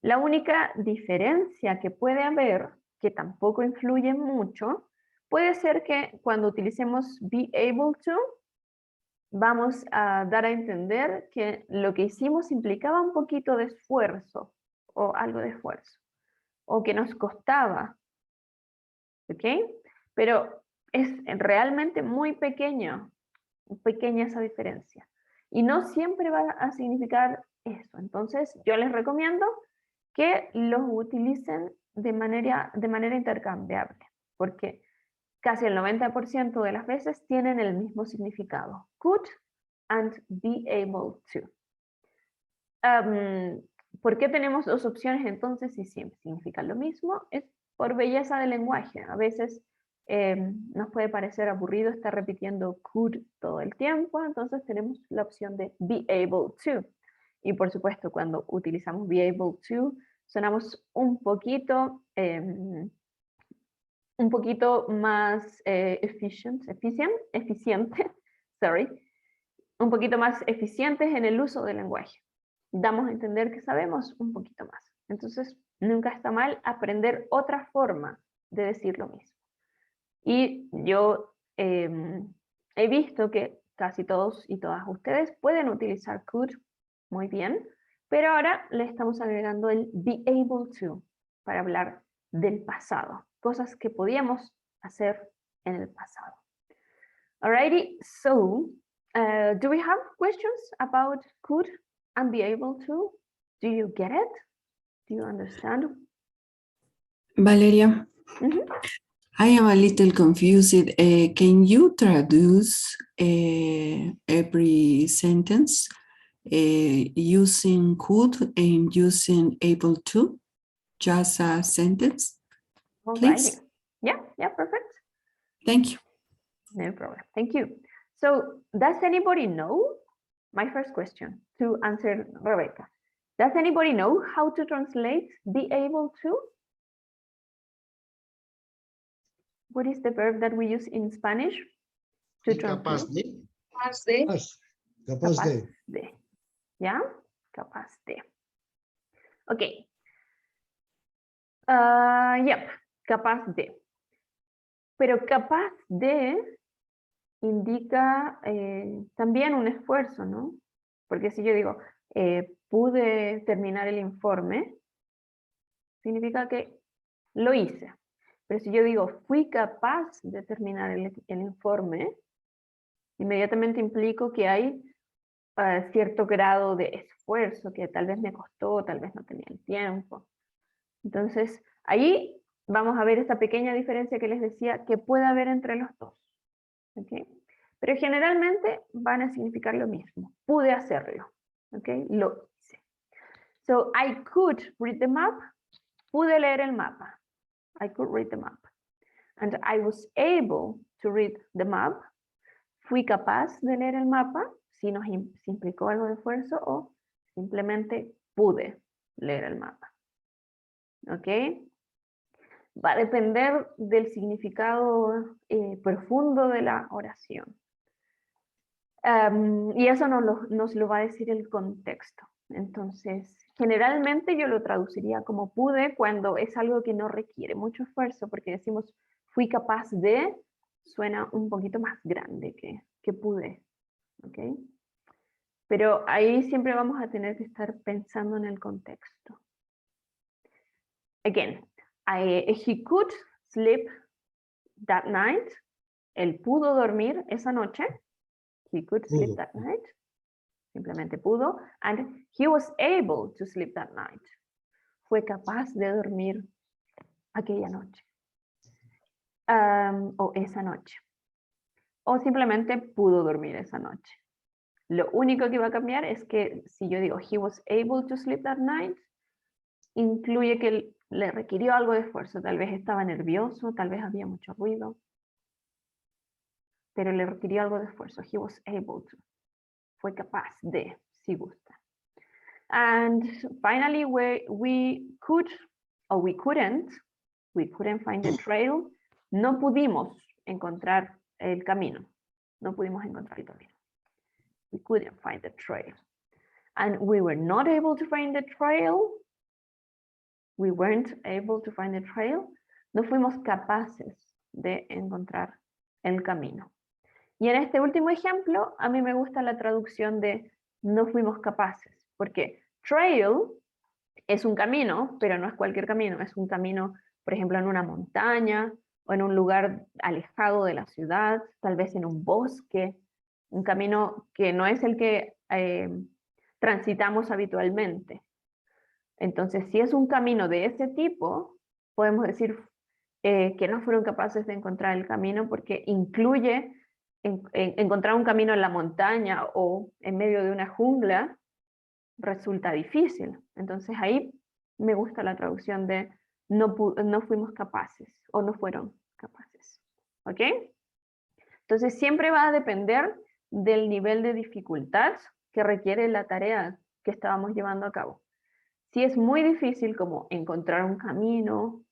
Speaker 1: La única diferencia que puede haber, que tampoco influye mucho, puede ser que cuando utilicemos be able to, vamos a dar a entender que lo que hicimos implicaba un poquito de esfuerzo, o algo de esfuerzo, o que nos costaba, ¿ok? Pero es realmente muy pequeña esa diferencia. Y no siempre va a significar eso. Entonces, yo les recomiendo que los utilicen de manera intercambiable, porque casi el 90% de las veces tienen el mismo significado. Could and be able to. ¿Por qué tenemos dos opciones entonces si siempre significan lo mismo? Es por belleza del lenguaje. A veces nos puede parecer aburrido estar repitiendo could todo el tiempo, entonces tenemos la opción de be able to. Y por supuesto, cuando utilizamos be able to, sonamos un poquito más eficiente, sorry, un poquito más eficientes en el uso del lenguaje. Damos a entender que sabemos un poquito más. Entonces, nunca está mal aprender otra forma de decir lo mismo. Y yo he visto que casi todos y todas ustedes pueden utilizar could muy bien, pero ahora le estamos agregando el be able to para hablar del pasado, cosas que podíamos hacer en el pasado. Alrighty, so do we have questions about could and be able to? Do you get it? Do you understand?
Speaker 3: Valeria, I am a little confused. Can you traduce every sentence using could and using able to? Just a sentence, please?
Speaker 1: Alrighty. Yeah, perfect.
Speaker 3: Thank you.
Speaker 1: No problem. Thank you. So, does anybody know? My first question to answer Rebecca. Does anybody know how to translate be able to? What is the verb that we use in Spanish to
Speaker 7: Capaz
Speaker 1: translate?
Speaker 7: de.
Speaker 4: Capaz de.
Speaker 1: Yeah, capaz de. Okay. Yep, capaz de. Pero capaz de indica también un esfuerzo, ¿no? Porque si yo digo, pude terminar el informe, significa que lo hice. Pero si yo digo, fui capaz de terminar el informe, inmediatamente implico que hay cierto grado de esfuerzo que tal vez me costó, tal vez no tenía el tiempo. Entonces, ahí vamos a ver esa pequeña diferencia que les decía que puede haber entre los dos. ¿Okay? Pero generalmente van a significar lo mismo. Pude hacerlo. ¿Okay? Lo hice. So, I could read the map. Pude leer el mapa. I could read the map. And I was able to read the map. Fui capaz de leer el mapa, si nos implicó algo de esfuerzo, o simplemente pude leer el mapa. ¿Ok? Va a depender del significado profundo de la oración. Y eso nos lo va a decir el contexto. Entonces, generalmente yo lo traduciría como pude cuando es algo que no requiere mucho esfuerzo, porque decimos fui capaz de, suena un poquito más grande que pude, ¿ok? Pero ahí siempre vamos a tener que estar pensando en el contexto. Again, he could sleep that night. Él pudo dormir esa noche. He could sleep
Speaker 4: Pudo.
Speaker 1: that night. Simplemente pudo. And he was able to sleep that night. Fue capaz de dormir aquella noche. O esa noche. O simplemente pudo dormir esa noche. Lo único que va a cambiar es que si yo digo he was able to sleep that night, incluye que le requirió algo de esfuerzo. Tal vez estaba nervioso, tal vez había mucho ruido, pero le requirió algo de esfuerzo. He was able to. Fue capaz de, si gusta. And finally, we could, or we couldn't find the trail. No pudimos encontrar el camino. No pudimos encontrar el camino. We couldn't find the trail. And we were not able to find the trail. We weren't able to find the trail. No fuimos capaces de encontrar el camino. Y en este último ejemplo, a mí me gusta la traducción de no fuimos capaces, porque trail es un camino, pero no es cualquier camino, es un camino, por ejemplo, en una montaña o en un lugar alejado de la ciudad, tal vez en un bosque, un camino que no es el que transitamos habitualmente. Entonces, si es un camino de ese tipo, podemos decir que no fueron capaces de encontrar el camino porque incluye encontrar un camino en la montaña o en medio de una jungla, resulta difícil. Entonces ahí me gusta la traducción de no fuimos capaces o no fueron capaces. ¿Ok? Entonces siempre va a depender del nivel de dificultad que requiere la tarea que estábamos llevando a cabo. Si es muy difícil como encontrar un camino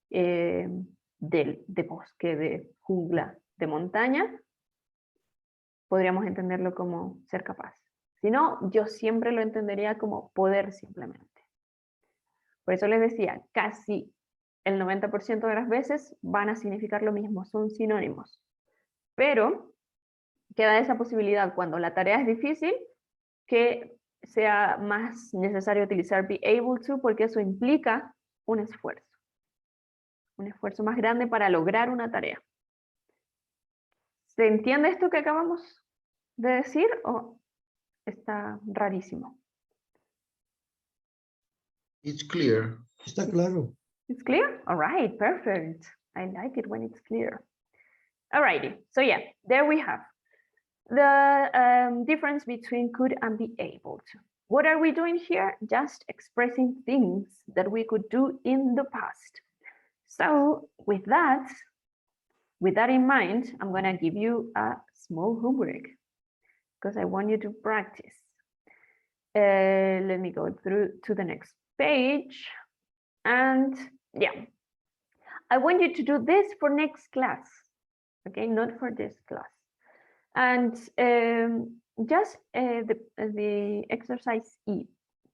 Speaker 1: de bosque, de jungla, de montaña, podríamos entenderlo como ser capaz. Si no, yo siempre lo entendería como poder simplemente. Por eso les decía, casi el 90% de las veces van a significar lo mismo, son sinónimos. Pero queda esa posibilidad cuando la tarea es difícil que sea más necesario utilizar be able to porque eso implica un esfuerzo más grande para lograr una tarea. ¿Se entiende esto que acabamos de decir o está rarísimo?
Speaker 7: It's clear.
Speaker 4: Está claro.
Speaker 1: It's clear? All right, perfect. I like it when it's clear. All righty, so yeah, there we have the difference between could and be able to. What are we doing here? Just expressing things that we could do in the past. So with that in mind, I'm going to give you a small homework because I want you to practice. Let me go through to the next page. And yeah, I want you to do this for next class, okay, not for this class. And just the exercise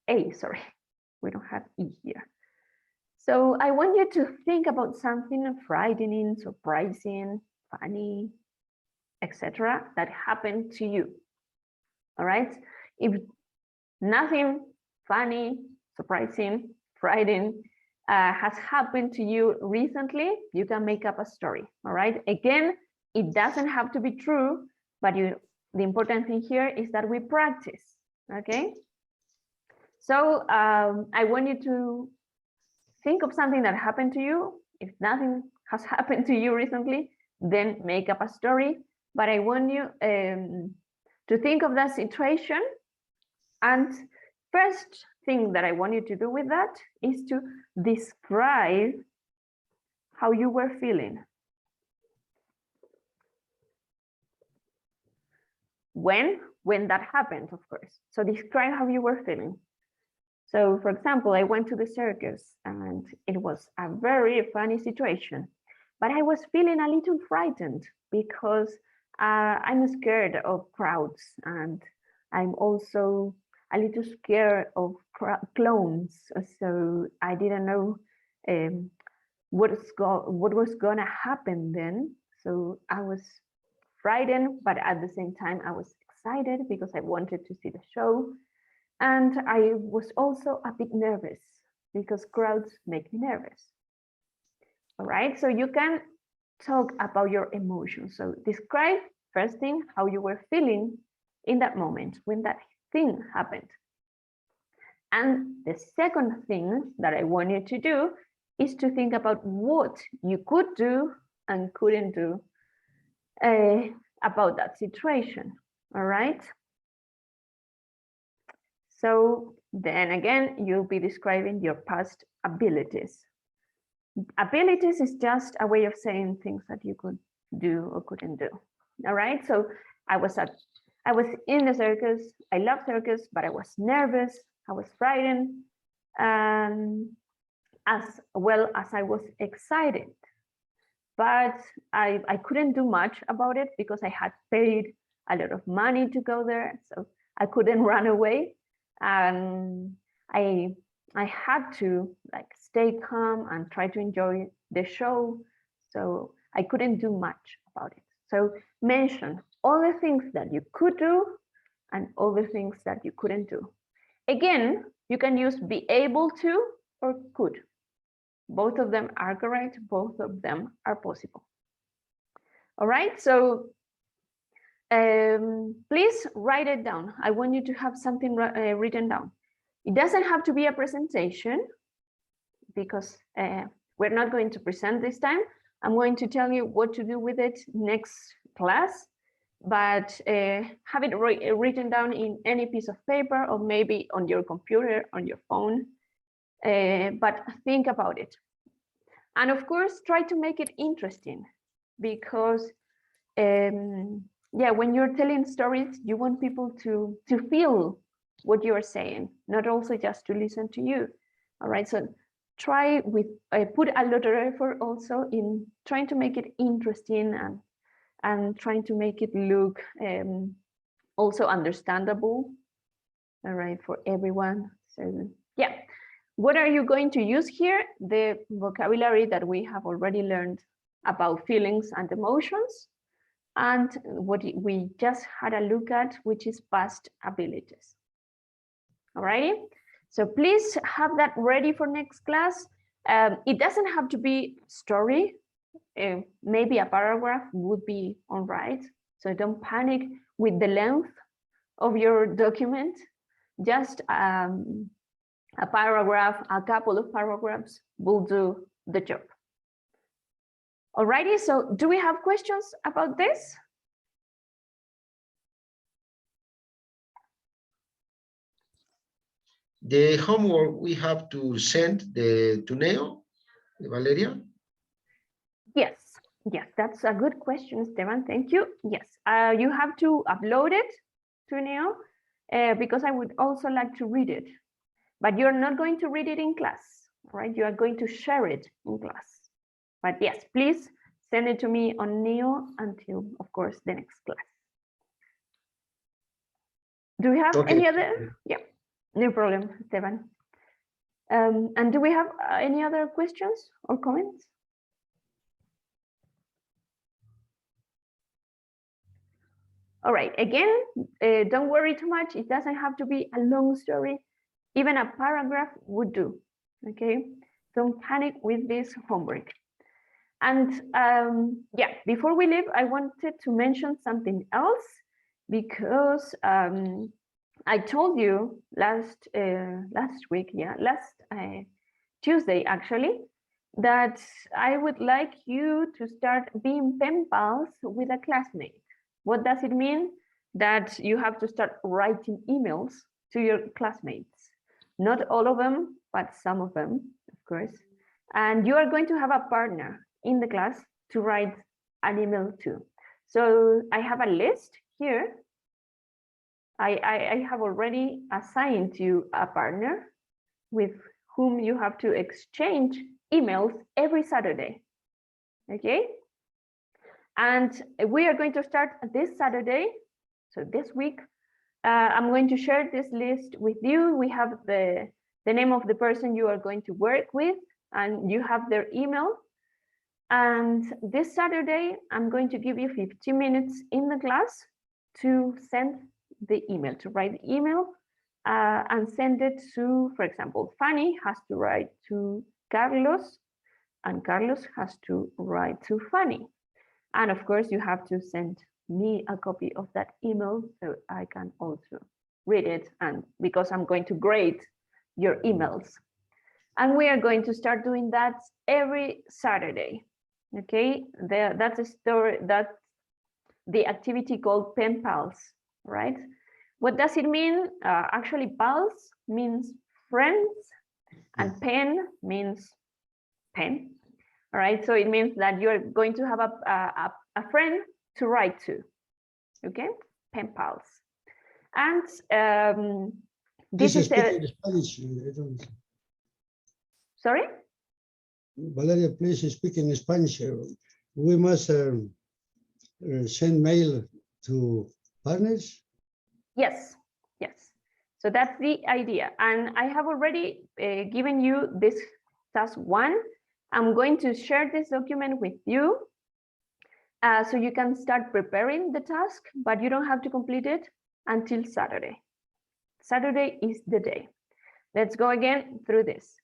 Speaker 1: A, sorry, we don't have E here. So I want you to think about something frightening, surprising, funny, etc. that happened to you. All right. If nothing funny, surprising, frightening has happened to you recently, you can make up a story. All right. Again, it doesn't have to be true, but the important thing here is that we practice. Okay. So I want you to think of something that happened to you. If nothing has happened to you recently, then make up a story. But I want you to think of that situation. And first thing that I want you to do with that is to describe how you were feeling. When that happened, of course. So describe how you were feeling. So for example, I went to the circus and it was a very funny situation, but I was feeling a little frightened because I'm scared of crowds and I'm also a little scared of clones. So I didn't know what was gonna happen then. So I was frightened, but at the same time I was excited because I wanted to see the show. And I was also a bit nervous because crowds make me nervous. All right, so you can talk about your emotions. So describe first thing how you were feeling in that moment when that thing happened. And the second thing that I want you to do is to think about what you could do and couldn't do about that situation. All right. So then again, you'll be describing your past abilities. Abilities is just a way of saying things that you could do or couldn't do. All right. So I was in the circus. I love circus, but I was nervous. I was frightened, as well as I was excited. But I couldn't do much about it because I had paid a lot of money to go there, so I couldn't run away. And I had to like stay calm and try to enjoy the show. So I couldn't do much about it. So mention all the things that you could do and all the things that you couldn't do. Again, you can use be able to or could. Both of them are correct. Both of them are possible. All right, so please write it down. I want you to have something written down. It doesn't have to be a presentation because we're not going to present this time. I'm going to tell you what to do with it next class, but have it written down in any piece of paper or maybe on your computer, on your phone, but think about it. And of course, try to make it interesting because yeah, when you're telling stories, you want people to feel what you're saying, not also just to listen to you. All right, so try with put a lot of effort also in trying to make it interesting and trying to make it look also understandable, all right, for everyone. So yeah, what are you going to use here? The vocabulary that we have already learned about feelings and emotions, and what we just had a look at, which is past abilities. All righty, so please have that ready for next class. It doesn't have to be story. Maybe a paragraph would be all right. So don't panic with the length of your document. Just a paragraph, a couple of paragraphs will do the job. Alrighty, so do we have questions about this?
Speaker 7: The homework we have to send to Neo, Valeria?
Speaker 1: Yes, yes, that's a good question, Esteban. Thank you. Yes, you have to upload it to Neo because I would also like to read it, but you're not going to read it in class, right? You are going to share it in class. But yes, please send it to me on Neo until, of course, the next class. Do we have any other? Yeah, no problem, Esteban. And do we have any other questions or comments? All right, again, don't worry too much. It doesn't have to be a long story. Even a paragraph would do, okay? Don't panic with this homework. And yeah, before we leave, I wanted to mention something else because I told you last Tuesday actually, that I would like you to start being pen pals with a classmate. What does it mean? That you have to start writing emails to your classmates. Not all of them, but some of them, of course. And you are going to have a partner in the class to write an email to. So I have a list here. I have already assigned you a partner with whom you have to exchange emails every Saturday, okay? And we are going to start this Saturday, so this week, I'm going to share this list with you. We have the name of the person you are going to work with, and you have their email. And this Saturday, I'm going to give you 15 minutes in the class to send the email, to write the email and send it to, for example, Fanny has to write to Carlos, and Carlos has to write to Fanny. And of course, you have to send me a copy of that email so I can also read it, and because I'm going to grade your emails. And we are going to start doing that every Saturday. Okay, that's a story, that's the activity called Pen Pals, right? What does it mean? Actually, pals means friends, and pen means pen. All right, so it means that you're going to have a friend to write to. Okay, Pen Pals. And this is
Speaker 4: speaking Spanish. I don't...
Speaker 1: Sorry?
Speaker 4: Valeria, please speak in Spanish. We must send mail to partners.
Speaker 1: Yes, yes. So that's the idea. And I have already given you this task 1. I'm going to share this document with you so you can start preparing the task, but you don't have to complete it until Saturday. Saturday is the day. Let's go again through this.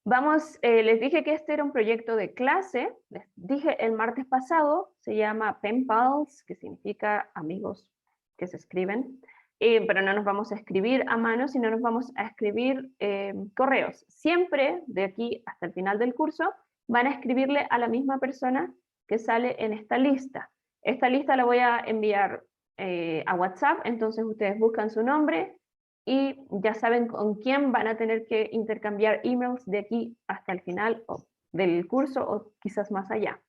Speaker 1: Vamos, les dije que este era un proyecto de clase, les dije el martes pasado, se llama Pen Pals, que significa amigos que se escriben, pero no nos vamos a escribir a mano, sino nos vamos a escribir correos. Siempre, de aquí hasta el final del curso, van a escribirle a la misma persona que sale en esta lista. Esta lista la voy a enviar a WhatsApp, entonces ustedes buscan su nombre, y ya saben con quién van a tener que intercambiar emails de aquí hasta el final del curso o quizás más allá.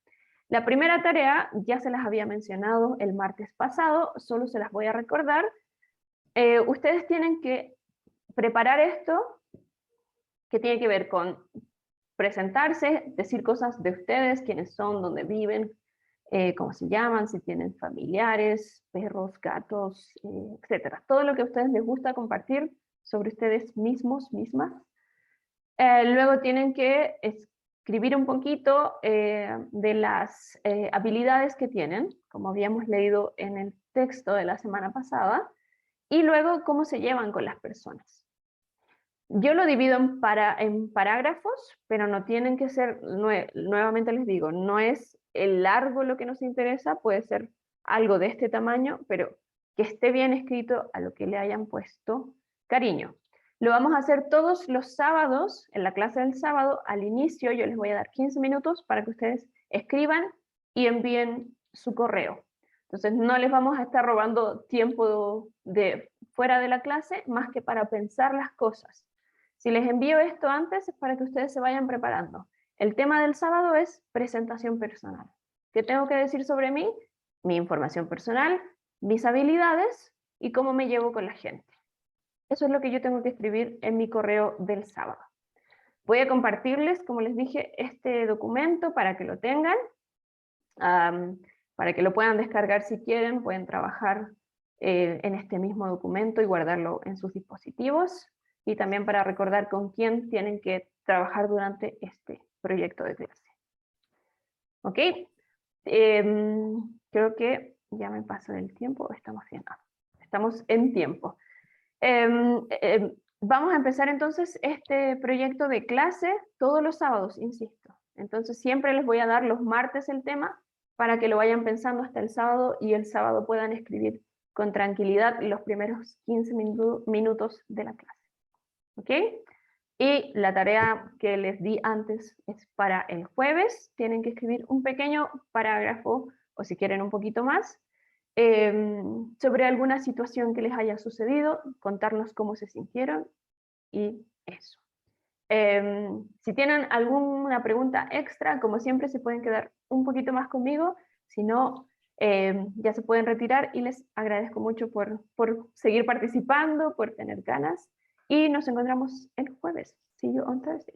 Speaker 1: La primera tarea ya se las había mencionado el martes pasado, solo se las voy a recordar. Ustedes tienen que preparar esto que tiene que ver con presentarse, decir cosas de ustedes, quiénes son, dónde viven, cómo se llaman, si tienen familiares, perros, gatos, etcétera. Todo lo que a ustedes les gusta compartir sobre ustedes mismos, mismas. Luego tienen que escribir un poquito de las habilidades que tienen, como habíamos leído en el texto de la semana pasada, y luego cómo se llevan con las personas. Yo lo divido en parágrafos, pero no tienen que ser, nuevamente les digo, no es el largo lo que nos interesa, puede ser algo de este tamaño, pero que esté bien escrito, a lo que le hayan puesto cariño. Lo vamos a hacer todos los sábados, en la clase del sábado, al inicio yo les voy a dar 15 minutos para que ustedes escriban y envíen su correo. Entonces no les vamos a estar robando tiempo de fuera de la clase, más que para pensar las cosas. Si les envío esto antes es para que ustedes se vayan preparando. El tema del sábado es presentación personal. ¿Qué tengo que decir sobre mí? Mi información personal, mis habilidades y cómo me llevo con la gente. Eso es lo que yo tengo que escribir en mi correo del sábado. Voy a compartirles, como les dije, este documento para que lo tengan, para que lo puedan descargar si quieren, pueden trabajar en este mismo documento y guardarlo en sus dispositivos, y también para recordar con quién tienen que trabajar durante este proyecto de clase. ¿Ok? Creo que ya me pasó el tiempo, estamos bien. Estamos en tiempo. Vamos a empezar entonces este proyecto de clase todos los sábados, insisto. Entonces siempre les voy a dar los martes el tema para que lo vayan pensando hasta el sábado y el sábado puedan escribir con tranquilidad los primeros 15 minutos de la clase. ¿Ok? Y la tarea que les di antes es para el jueves. Tienen que escribir un pequeño parágrafo, o si quieren un poquito más, sobre alguna situación que les haya sucedido, contarnos cómo se sintieron y eso. Si tienen alguna pregunta extra, como siempre se pueden quedar un poquito más conmigo, si no, ya se pueden retirar, y les agradezco mucho por seguir participando, por tener ganas, y nos encontramos el jueves. See you on Thursday.